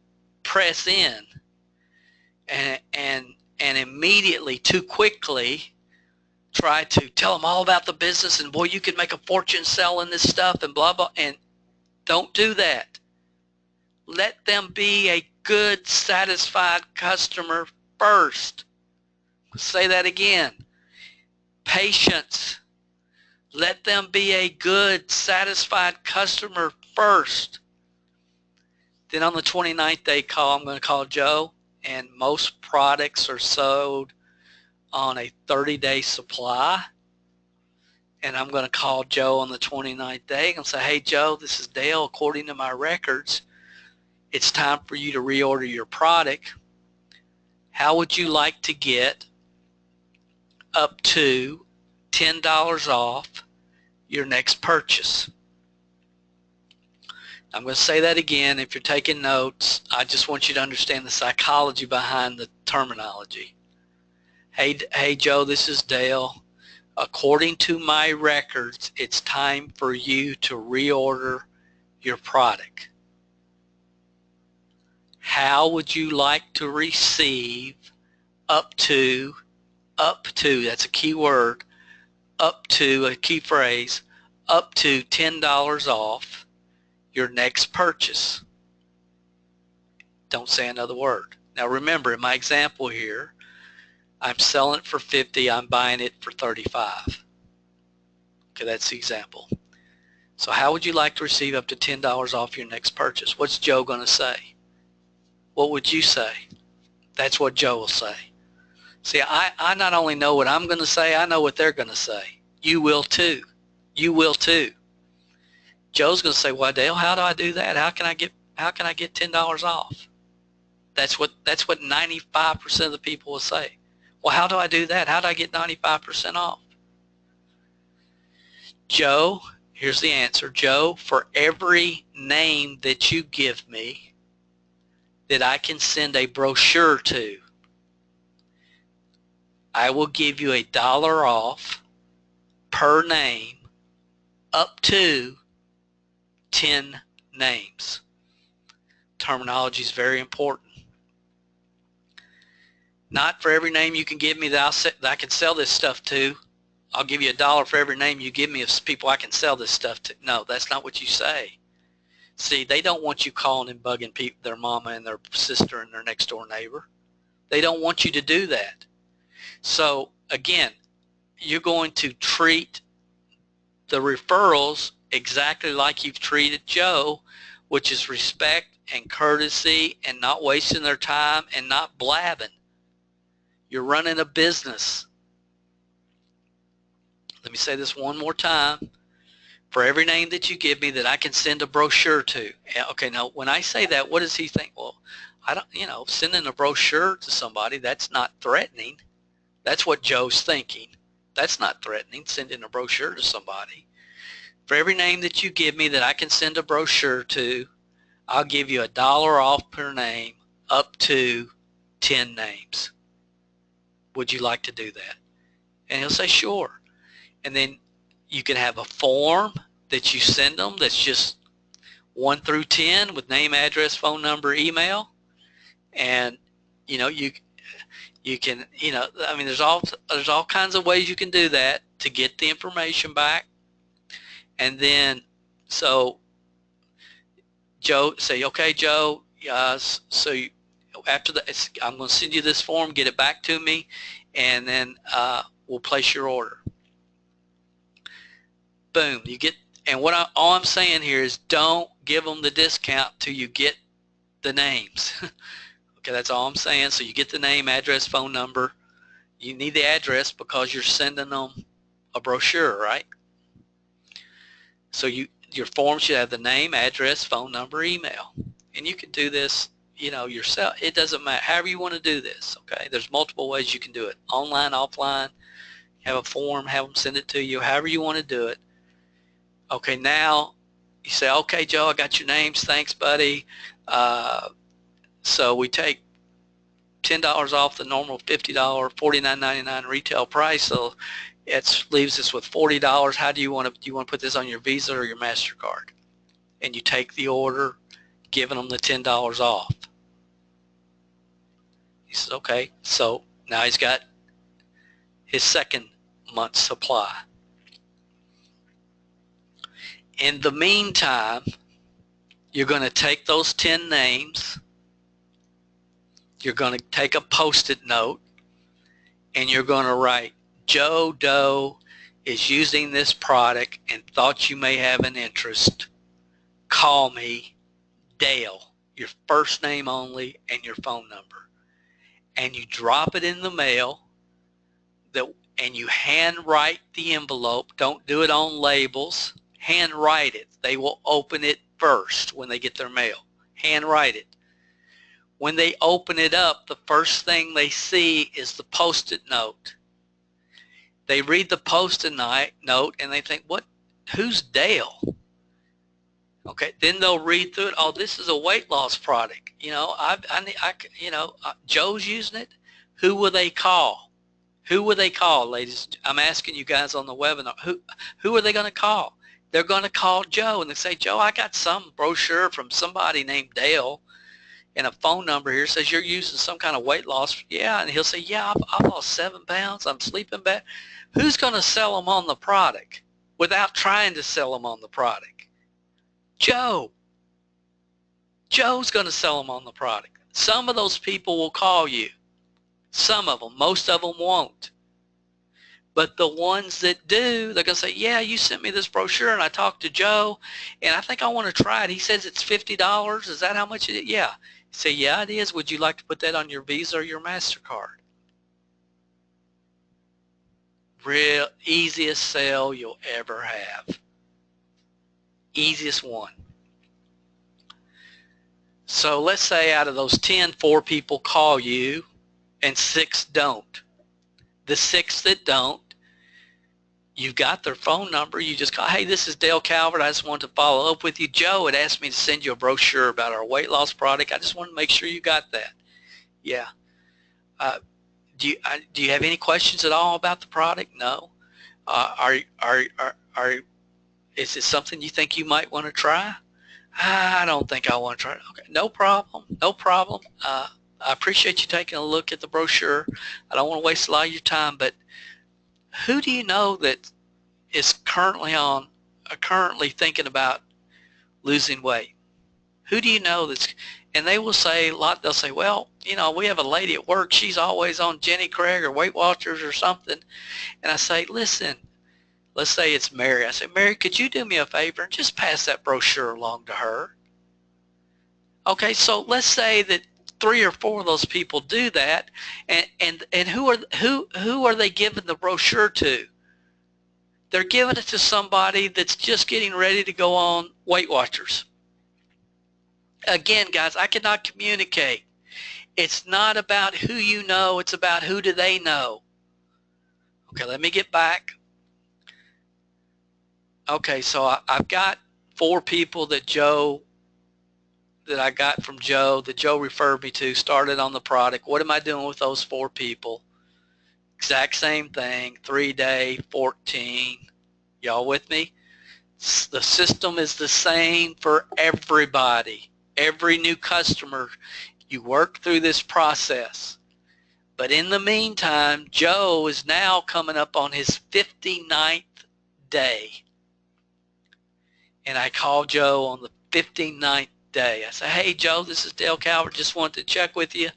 press in and immediately, too quickly, try to tell them all about the business, and boy, you could make a fortune selling this stuff and blah, blah, and don't do that. Let them be a good, satisfied customer first. Say that again. Patience. Let them be a good, satisfied customer first. Then on the 29th day call, I'm going to call Joe, and most products are sold on a 30-day supply. And I'm going to call Joe on the 29th day and say, hey, Joe, this is Dale. According to my records, it's time for you to reorder your product. How would you like to get up to $10 off your next purchase? I'm going to say that again. If you're taking notes, I just want you to understand the psychology behind the terminology. Hey Joe, this is Dale. According to my records, it's time for you to reorder your product. How would you like to receive up to, that's a key word, up to, a key phrase, up to $10 off your next purchase? Don't say another word. Now remember, in my example here, I'm selling it for 50, I'm buying it for 35. Okay, that's the example. So how would you like to receive up to $10 off your next purchase? What's Joe going to say? What would you say? That's what Joe will say. See, I not only know what I'm going to say, I know what they're going to say. You will too. You will too. Joe's going to say, well, Dale, how do I do that? How can I get $10 off? That's what 95% of the people will say. Well, how do I do that? How do I get 95% off? Joe, here's the answer. Joe, for every name that you give me that I can send a brochure to, I will give you $1 off per name up to 10 names. terminology is very important. Not for every name you can give me that I can sell this stuff to. I'll give you $1 for every name you give me of people I can sell this stuff to. No, that's not what you say. See, they don't want you calling and bugging people, their mama and their sister and their next door neighbor. They don't want you to do that. So again, you're going to treat the referrals exactly like you've treated Joe, which is respect and courtesy and not wasting their time and not blabbing. You're running a business. Let me say this one more time. For every name that you give me that I can send a brochure to. Okay, now when I say that, what does he think? Well, I don't, sending a brochure to somebody, that's not threatening. That's what Joe's thinking. That's not threatening, sending a brochure to somebody. For every name that you give me that I can send a brochure to, I'll give you $1 off per name up to 10 names. Would you like to do that? And he'll say, sure. And then you can have a form that you send them that's just 1 through 10 with name, address, phone number, email. And, you can, I mean, there's all kinds of ways you can do that to get the information back. And then, so Joe, say, okay, Joe, so after that, I'm going to send you this form, get it back to me, and then we'll place your order. Boom, you get, and all I'm saying here is don't give them the discount till you get the names. Okay, that's all I'm saying. So you get the name, address, phone number. You need the address because you're sending them a brochure, right? So your form should have the name, address, phone number, email. And you can do this, yourself. It doesn't matter. However you want to do this, okay? There's multiple ways you can do it. Online, offline, have a form, have them send it to you, however you want to do it. Okay, now you say, okay, Joe, I got your names. Thanks, buddy. So we take $10 off the normal $50, $49.99 retail price. So it leaves us with $40. How do you want to put this on your Visa or your MasterCard? And you take the order, giving them the $10 off. He says, okay. So now he's got his second month's supply. In the meantime, you're going to take those 10 names, you're going to take a Post-it note, and you're going to write, Joe Doe is using this product and thought you may have an interest. Call me, Dale, your first name only and your phone number. And you drop it in the mail, and you handwrite the envelope. Don't do it on labels. Handwrite it. They will open it first when they get their mail. Handwrite it. When they open it up, the first thing they see is the Post-it note. They read the Post-it note and they think, who's Dale? Okay, then they'll read through it. Oh, this is a weight loss product. Joe's using it. Who will they call? Who will they call, ladies? I'm asking you guys on the webinar. Who are they going to call? They're going to call Joe and they say, Joe, I got some brochure from somebody named Dale and a phone number here says you're using some kind of weight loss. Yeah, and he'll say, yeah, I lost 7 pounds. I'm sleeping better. Who's going to sell them on the product without trying to sell them on the product? Joe. Joe's going to sell them on the product. Some of those people will call you. Some of them. Most of them won't. But the ones that do, they're going to say, yeah, you sent me this brochure and I talked to Joe and I think I want to try it. He says it's $50. Is that how much it is? Yeah. Say, yeah, it is. Would you like to put that on your Visa or your MasterCard? Real easiest sale you'll ever have. Easiest one. So let's say out of those 10, 4 people call you and 6 don't. The 6 that don't, you've got their phone number. You just call, hey, this is Dale Calvert. I just want to follow up with you. Joe had asked me to send you a brochure about our weight loss product. I just want to make sure you got that. Yeah. Do you have any questions at all about the product? No. Is it something you think you might want to try? I don't think I want to try it. Okay, no problem, no problem. I appreciate you taking a look at the brochure. I don't want to waste a lot of your time, but who do you know that is currently thinking about losing weight? Who do you know that's, and they will say a lot, they'll say, well, we have a lady at work, she's always on Jenny Craig or Weight Watchers or something. And I say, listen, let's say it's Mary. I say, Mary, could you do me a favor and just pass that brochure along to her? Okay, so let's say that 3 or 4 of those people do that, and who are they giving the brochure to? They're giving it to somebody that's just getting ready to go on Weight Watchers. Again, guys, I cannot communicate. It's not about who you know, it's about who do they know. Okay, let me get back. Okay, so I've got 4 people that I got from Joe, that Joe referred me to, started on the product. What am I doing with those 4 people? Exact same thing, 3-day, 14. Y'all with me? The system is the same for everybody. Every new customer, you work through this process. But in the meantime, Joe is now coming up on his 59th day. And I call Joe on the 59th day. I say, hey, Joe, this is Dale Calvert. Just wanted to check with you.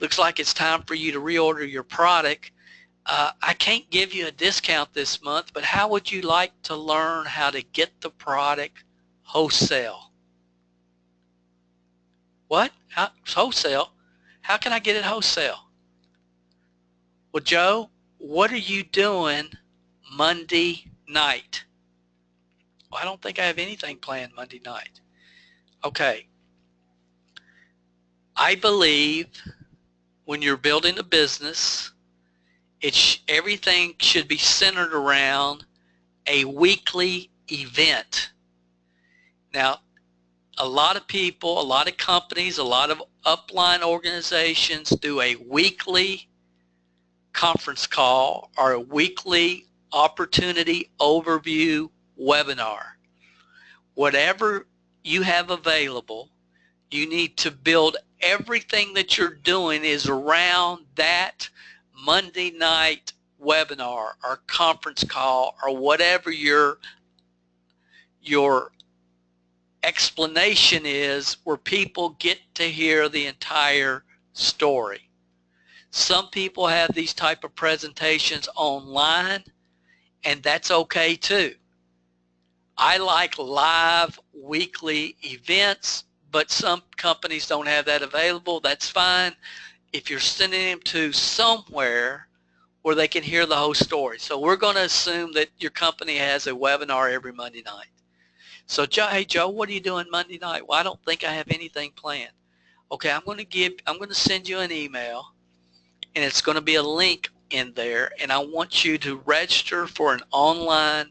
Looks like it's time for you to reorder your product. I can't give you a discount this month, but how would you like to learn how to get the product wholesale? What? Wholesale? How can I get it wholesale? Well, Joe, what are you doing Monday night? Well, I don't think I have anything planned Monday night. Okay. I believe when you're building a business, everything should be centered around a weekly event. Now, a lot of people, a lot of companies, a lot of upline organizations do a weekly conference call or a weekly opportunity overview webinar. Whatever you have available, you need to build everything that you're doing is around that Monday night webinar or conference call or whatever your explanation is, where people get to hear the entire story. Some people have these type of presentations online, and that's okay too. I like live weekly events, but some companies don't have that available. That's fine if you're sending them to somewhere where they can hear the whole story. So we're going to assume that your company has a webinar every Monday night. So, hey, Joe, what are you doing Monday night? Well, I don't think I have anything planned. Okay, I'm going to send you an email, and it's going to be a link in there, and I want you to register for an online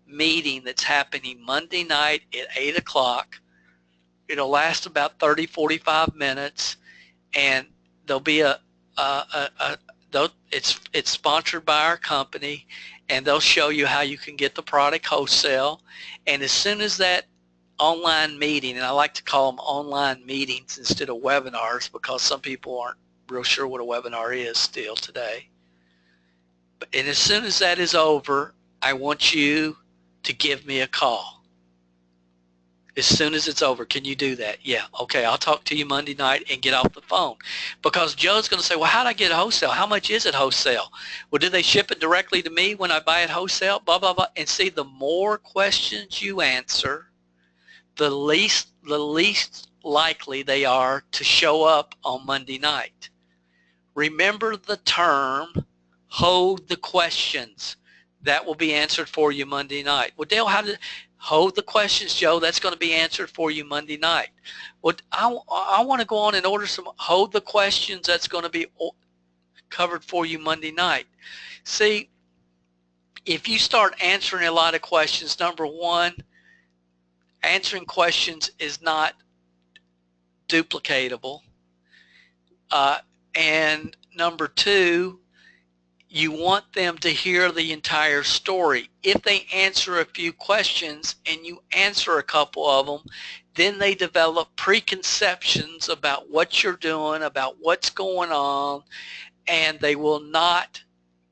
meeting that's happening Monday night at 8 o'clock. It'll last about 30, 45 minutes, and there'll be it's sponsored by our company, and they'll show you how you can get the product wholesale. And as soon as that online meeting, and I like to call them online meetings instead of webinars because some people aren't real sure what a webinar is still today. And as soon as that is over, I want you to give me a call. As soon as it's over, can you do that? Yeah, okay, I'll talk to you Monday night and get off the phone. Because Joe's going to say, well, how do I get it wholesale? How much is it wholesale? Well, do they ship it directly to me when I buy it wholesale? Blah, blah, blah. And see, the more questions you answer, the least likely they are to show up on Monday night. Remember the term, hold the questions. That will be answered for you Monday night. Well, Dale, how did... Hold the questions, Joe. That's going to be answered for you Monday night. Well, I want to go on and order some. Hold the questions. That's going to be covered for you Monday night. See, if you start answering a lot of questions, number one, answering questions is not duplicatable. And number two, you want them to hear the entire story. If they answer a few questions and you answer a couple of them, Then they develop preconceptions about what you're doing, about what's going on, and they will not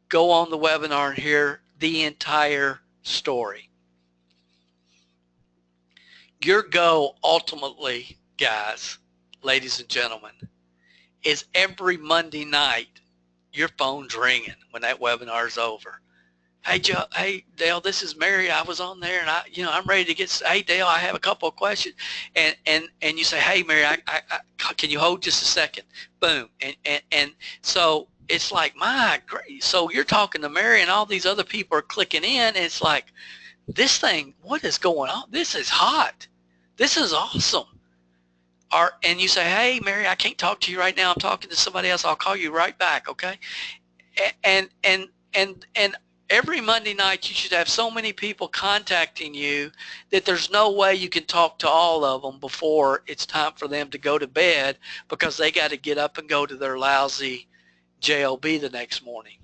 go on the webinar and hear the entire story. Your goal ultimately, guys, ladies and gentlemen, is every Monday night your phone's ringing when that webinar is over. Hey Joe, hey Dale, this is Mary. I was on there, and I'm ready to get. Hey Dale, I have a couple of questions, and you say, hey Mary, can you hold just a second? Boom, and so it's like, my great. So you're talking to Mary, and all these other people are clicking in, and it's like, this thing, what is going on? This is hot. This is awesome. And you say, hey Mary, I can't talk to you right now. I'm talking to somebody else. I'll call you right back, okay? And every Monday night you should have so many people contacting you that there's no way you can talk to all of them before it's time for them to go to bed, because they got to get up and go to their lousy JLB the next morning.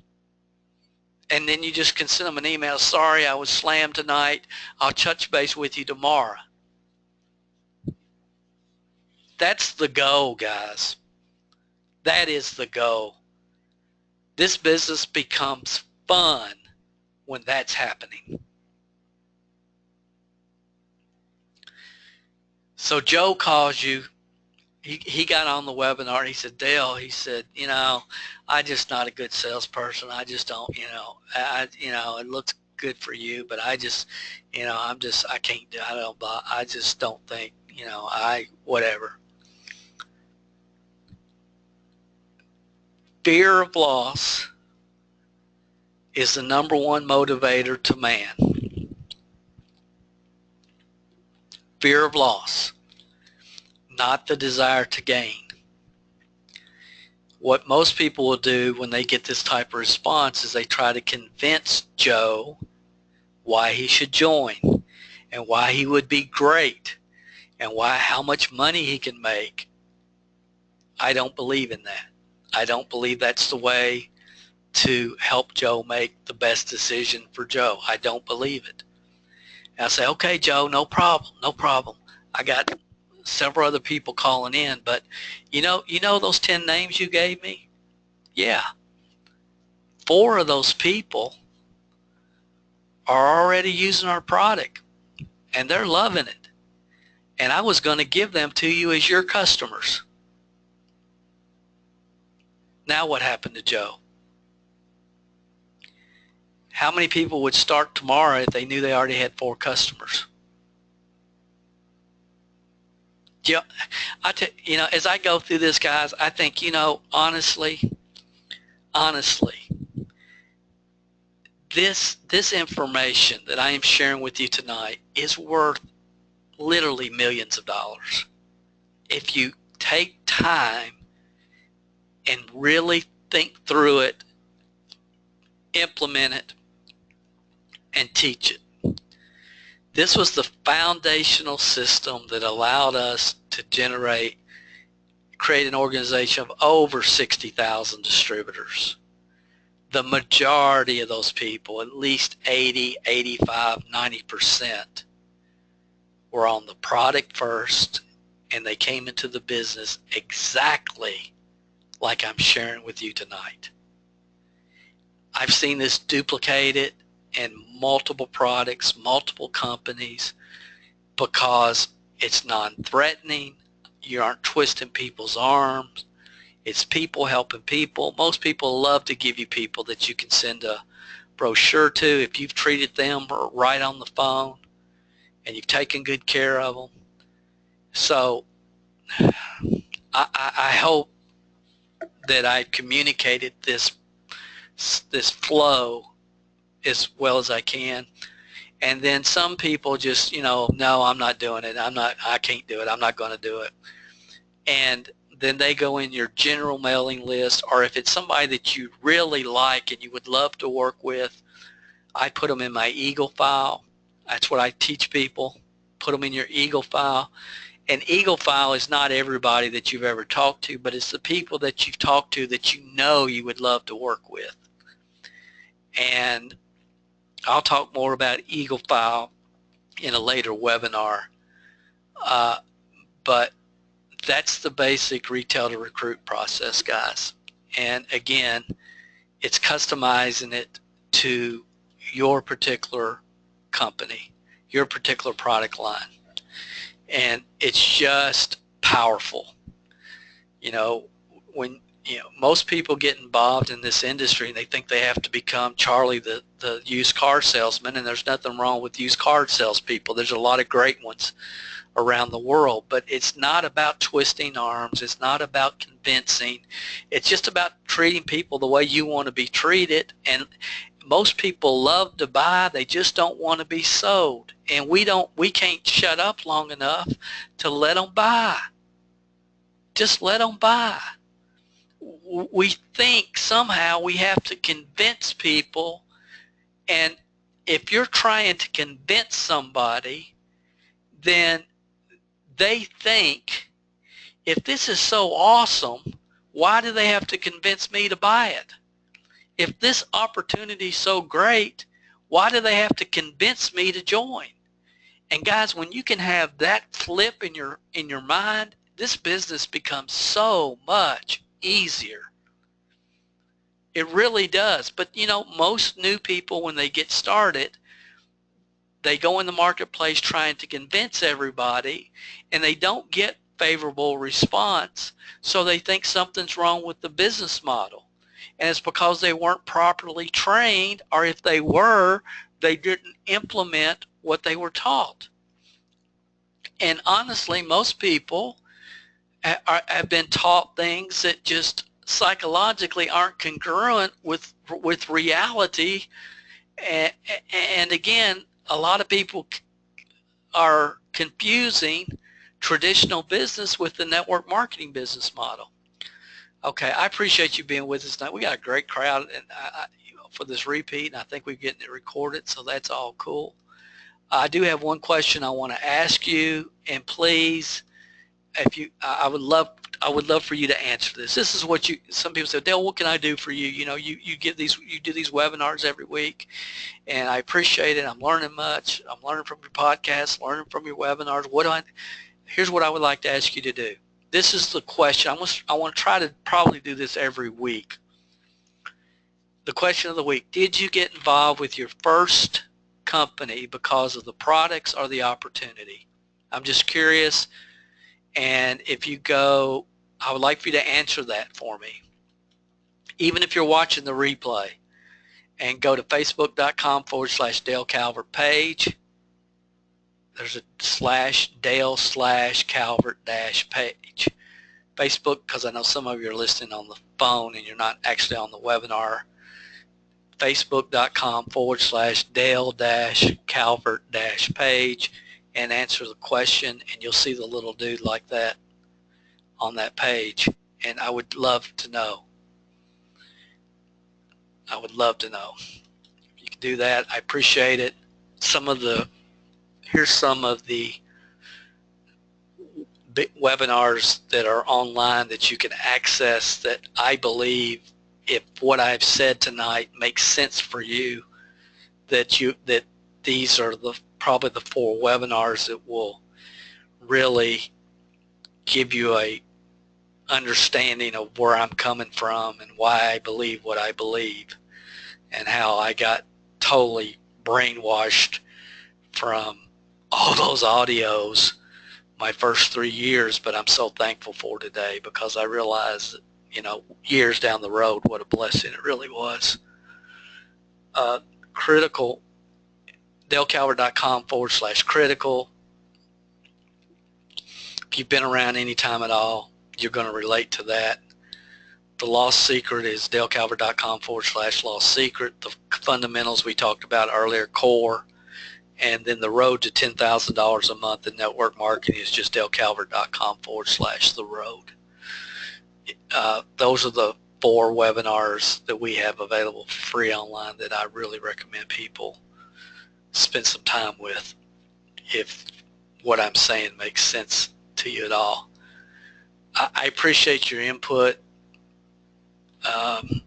And then you just can send them an email, sorry, I was slammed tonight. I'll touch base with you tomorrow. That's the goal, guys. That is the goal. This business becomes fun when that's happening. So Joe calls you. He got on the webinar. He said, Dale, he said, I'm just not a good salesperson. I just don't, it looks good for you, but I just, I can't do, I just don't think, whatever. Fear of loss is the number one motivator to man. Fear of loss, not the desire to gain. What most people will do when they get this type of response is they try to convince Joe why he should join and why he would be great and how much money he can make. I don't believe in that. I don't believe that's the way to help Joe make the best decision for Joe. I don't believe it. And I say, okay, Joe, no problem. I got several other people calling in, but you know those 10 names you gave me? Yeah. 4 of those people are already using our product, and they're loving it. And I was going to give them to you as your customers. Now what happened to Joe? How many people would start tomorrow if they knew they already had 4 customers? Yeah, as I go through this, guys, I think, honestly, this information that I am sharing with you tonight is worth literally millions of dollars if you take time and really think through it, implement it, and teach it. This was the foundational system that allowed us to create an organization of over 60,000 distributors. The majority of those people, at least 80, 85, 90%, were on the product first, and they came into the business exactly like I'm sharing with you tonight. I've seen this duplicated in multiple products, multiple companies, because it's non-threatening. You aren't twisting people's arms. It's people helping people. Most people love to give you people that you can send a brochure to if you've treated them right on the phone and you've taken good care of them. So I hope that I communicated this flow as well as I can. And then some people just, no, I'm not doing it. I can't do it. I'm not going to do it. And then they go in your general mailing list, or if it's somebody that you really like and you would love to work with, I put them in my Eagle file. That's what I teach people. Put them in your Eagle file. An Eagle file is not everybody that you've ever talked to, but it's the people that you've talked to that you would love to work with. And I'll talk more about Eagle file in a later webinar. But that's the basic retail to recruit process, guys. And again, it's customizing it to your particular company, your particular product line. And it's just powerful. You know, when most people get involved in this industry and they think they have to become Charlie the used car salesman, and there's nothing wrong with used car salespeople. There's a lot of great ones around the world, but it's not about twisting arms. It's not about convincing. It's just about treating people the way you want to be treated. And most people love to buy, they just don't want to be sold. And we can't shut up long enough to let them buy. Just let them buy. We think somehow we have to convince people, and if you're trying to convince somebody, then they think, if this is so awesome, why do they have to convince me to buy it? If this opportunity is so great, why do they have to convince me to join? And guys, when you can have that flip in your mind, this business becomes so much easier. It really does. But most new people, when they get started, they go in the marketplace trying to convince everybody, and they don't get favorable response, so they think something's wrong with the business model. And it's because they weren't properly trained, or if they were, they didn't implement what they were taught. And honestly, most people have been taught things that just psychologically aren't congruent with reality. And again, a lot of people are confusing traditional business with the network marketing business model. Okay, I appreciate you being with us tonight. We got a great crowd and for this repeat, and I think we're getting it recorded, so that's all cool. I do have one question I want to ask you, and please, I would love for you to answer this. This is what some people say, Dale, what can I do for you? You do these webinars every week, and I appreciate it. I'm learning much. I'm learning from your podcast, learning from your webinars. Here's what I would like to ask you to do. This is the question. I want to try to probably do this every week. The question of the week: did you get involved with your first company because of the products or the opportunity? I'm just curious. And if you go, I would like for you to answer that for me. Even if you're watching the replay, and go to facebook.com/Dale Calvert page. There's a /Dale/Calvert-page. Facebook, because I know some of you are listening on the phone and you're not actually on the webinar. Facebook.com/Dale-Calvert-page, and answer the question, and you'll see the little dude like that on that page. And I would love to know. I would love to know. If you can do that, I appreciate it. Here's some of the webinars that are online that you can access, that I believe, if what I've said tonight makes sense for you, that these are probably the 4 webinars that will really give you a understanding of where I'm coming from and why I believe what I believe, and how I got totally brainwashed from all those audios my first 3 years, but I'm so thankful for today, because I realized that, years down the road, what a blessing it really was. Critical, DaleCalvert.com/critical. If you've been around any time at all, you're going to relate to that. The Lost Secret is DaleCalvert.com/Lost Secret. The fundamentals we talked about earlier, core. And then the road to $10,000 a month in network marketing is just DaleCalvert.com/the road. Those are the 4 webinars that we have available free online that I really recommend people spend some time with, if what I'm saying makes sense to you at all. I appreciate your input on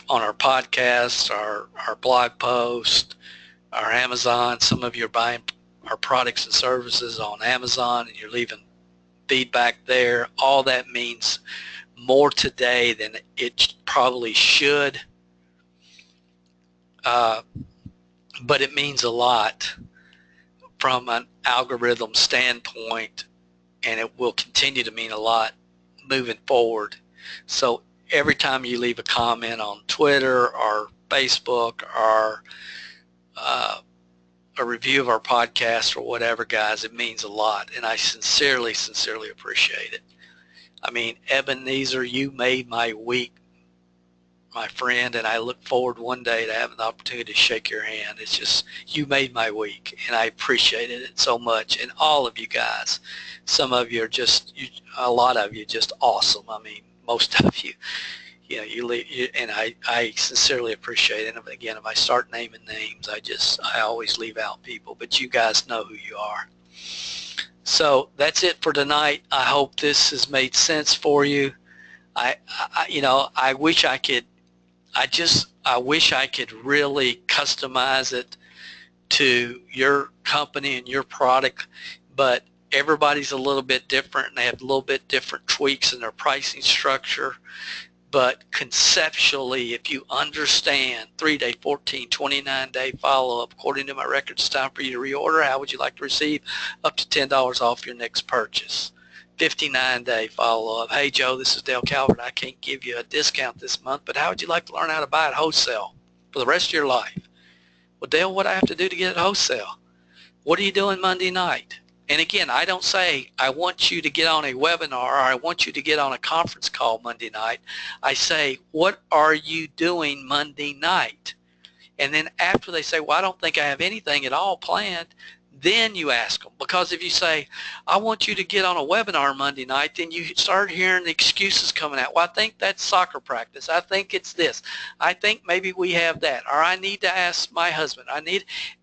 our podcast, our blog post, our Amazon. Some of you are buying our products and services on Amazon and you're leaving feedback there, all that means more today than it probably should. But it means a lot from an algorithm standpoint, and it will continue to mean a lot moving forward. So every time you leave a comment on Twitter or Facebook or a review of our podcast or whatever, guys, it means a lot, and I sincerely appreciate it. I mean, Ebenezer, you made my week, my friend, and I look forward one day to having the opportunity to shake your hand. It's just, you made my week, and I appreciated it so much. And all of you guys, some of you are just, a lot of you just awesome. I mean, most of you, and I sincerely appreciate it. And again, if I start naming names, I always leave out people, but you guys know who you are. So that's it for tonight. I hope this has made sense for you. I wish I could really customize it to your company and your product, but everybody's a little bit different and they have a little bit different tweaks in their pricing structure. But conceptually, if you understand 3-day, 14, 29-day follow-up, according to my records, it's time for you to reorder. How would you like to receive up to $10 off your next purchase? 59-day follow-up. Hey, Joe, this is Dale Calvert. I can't give you a discount this month, but how would you like to learn how to buy it wholesale for the rest of your life? Well, Dale, what do I have to do to get it wholesale? What are you doing Monday night? And again, I don't say I want you to get on a webinar or I want you to get on a conference call Monday night. I say, what are you doing Monday night? And then after they say, well, I don't think I have anything at all planned, then you ask them. Because if you say, I want you to get on a webinar Monday night, then you start hearing the excuses coming out. Well, I think that's soccer practice. I think it's this. I think maybe we have that. Or I need to ask my husband.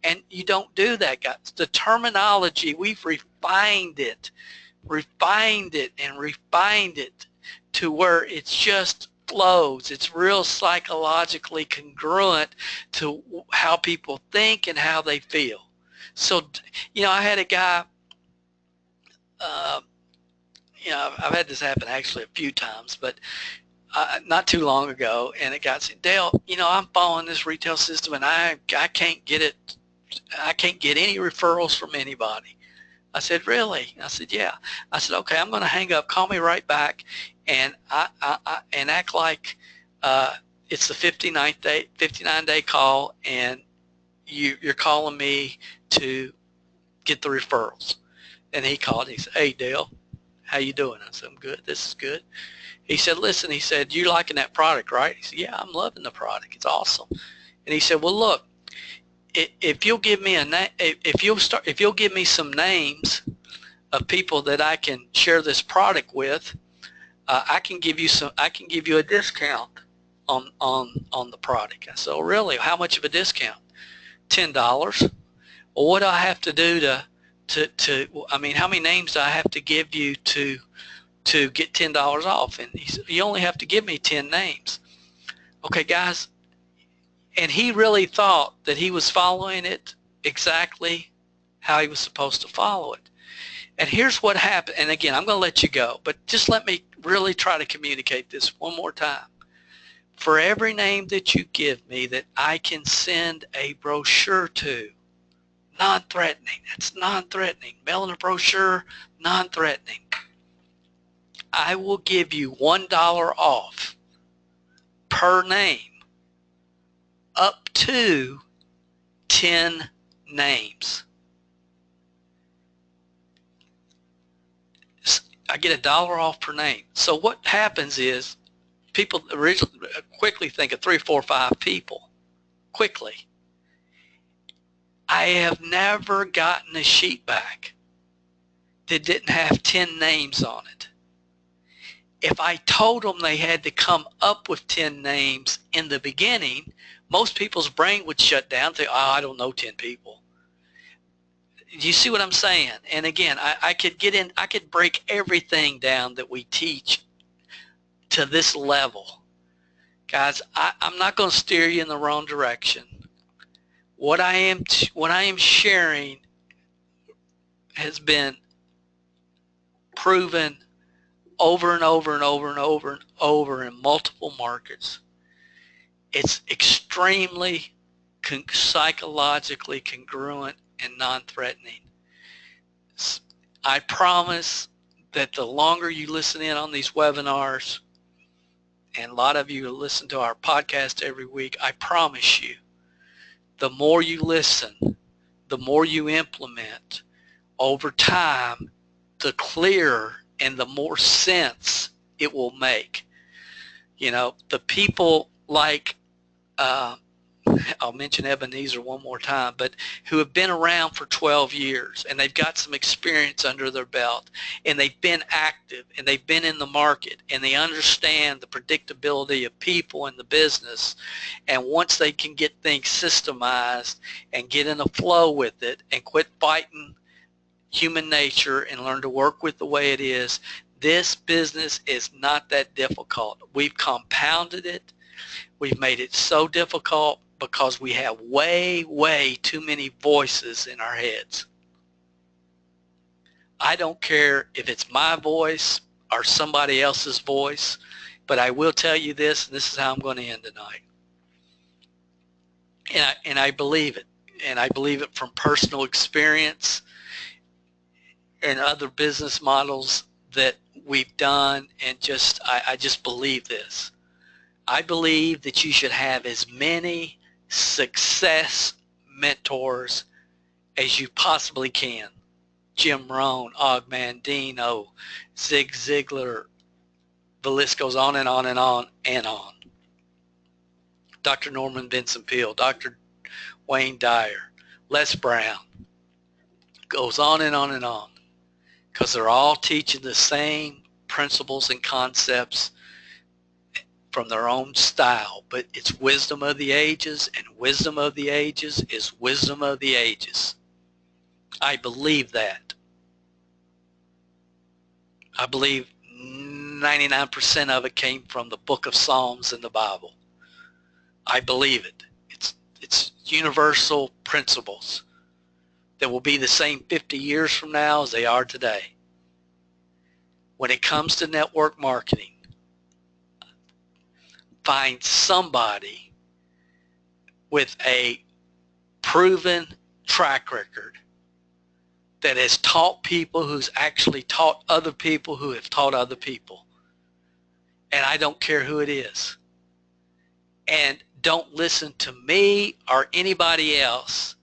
And you don't do that, guys. The terminology, we've refined it to where it's just flows. It's real psychologically congruent to how people think and how they feel. So, I had a guy, I've had this happen actually a few times, but not too long ago, and a guy said, Dale, I'm following this retail system and I can't get it. I can't get any referrals from anybody. I said, really? I said, yeah. I said, okay, I'm going to hang up. Call me right back, and and act like it's the 59-day call, and you're calling me to get the referrals. And he called. And he said, hey, Dale, how you doing? I said, I'm good. This is good. He said, listen. He said, you liking that product, right? He said, yeah, I'm loving the product. It's awesome. And he said, well, look. If you'll give me if you'll give me some names of people that I can share this product with, I can give you a discount on the product. I said, oh, really? How much of a discount? $10. Well, what do I have to do I mean, how many names do I have to give you to get $10 off? And he said, you only have to give me 10 names. Okay, guys. And he really thought that he was following it exactly how he was supposed to follow it. And here's what happened. And again, I'm going to let you go, but just let me really try to communicate this one more time. For every name that you give me that I can send a brochure to, non-threatening, that's non-threatening, mailing a brochure, non-threatening, I will give you $1 off per name, up to 10 names. I get $1 off per name. So what happens is people originally quickly think of 3, 4, 5 people. Quickly. I have never gotten a sheet back that didn't have 10 names on it. If I told them they had to come up with 10 names in the beginning, most people's brain would shut down and say, oh, I don't know 10 people. Do you see what I'm saying? And again, I could break everything down that we teach to this level. Guys, I'm not going to steer you in the wrong direction. What I am sharing has been proven over and over and over and over and over in multiple markets. It's extremely psychologically congruent and non-threatening. I promise that the longer you listen in on these webinars, and a lot of you listen to our podcast every week, I promise you, the more you listen, the more you implement, over time, the clearer and the more sense it will make. You know, the people like, I'll mention Ebenezer one more time, but who have been around for 12 years and they've got some experience under their belt and they've been active and they've been in the market and they understand the predictability of people in the business. And once they can get things systemized and get in a flow with it and quit fighting human nature and learn to work with the way it is, this business is not that difficult. We've compounded it. We've made it so difficult because we have way, way too many voices in our heads. I don't care if it's my voice or somebody else's voice, but I will tell you this, and this is how I'm going to end tonight. And I believe it. And I believe it from personal experience and other business models that we've done, and I just believe this. I believe that you should have as many success mentors as you possibly can. Jim Rohn, Og Mandino, Zig Ziglar, the list goes on and on and on and on. Dr. Norman Vincent Peale, Dr. Wayne Dyer, Les Brown, goes on and on and on, because they're all teaching the same principles and concepts from their own style, but it's wisdom of the ages, and wisdom of the ages is wisdom of the ages. I believe that. I believe 99% of it came from the book of Psalms in the Bible. I believe it. It's universal principles that will be the same 50 years from now as they are today. When it comes to network marketing, find somebody with a proven track record that has taught people, who's actually taught other people who have taught other people. And I don't care who it is. And don't listen to me or anybody else.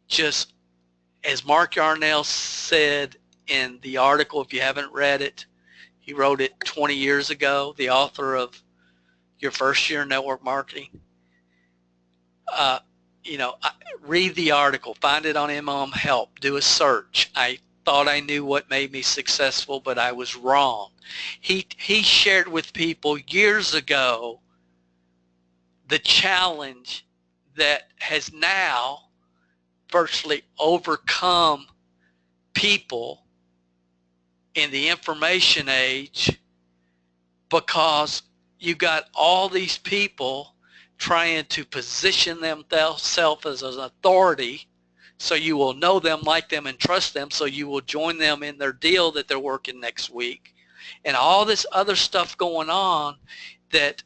Just as Mark Yarnell said in the article, if you haven't read it, he wrote it 20 years ago, the author of Your First Year in Network Marketing. Read the article, find it on MLM Help, do a search. I thought I knew what made me successful, but I was wrong. He shared with people years ago the challenge that has now virtually overcome people in the information age, because you got all these people trying to position themselves as an authority so you will know them, like them, and trust them, so you will join them in their deal that they're working next week. And all this other stuff going on, that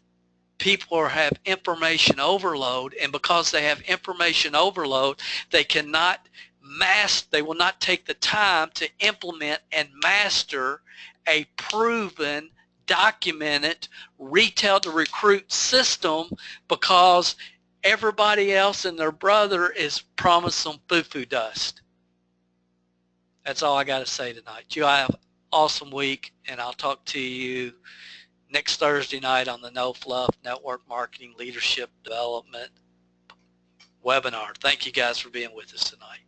people have information overload, and because they have information overload, they will not take the time to implement and master a proven, documented retail to recruit system, because everybody else and their brother is promised some foo-foo dust. That's all I got to say tonight. You have an awesome week, and I'll talk to you next Thursday night on the No Fluff Network Marketing Leadership Development webinar. Thank you guys for being with us tonight.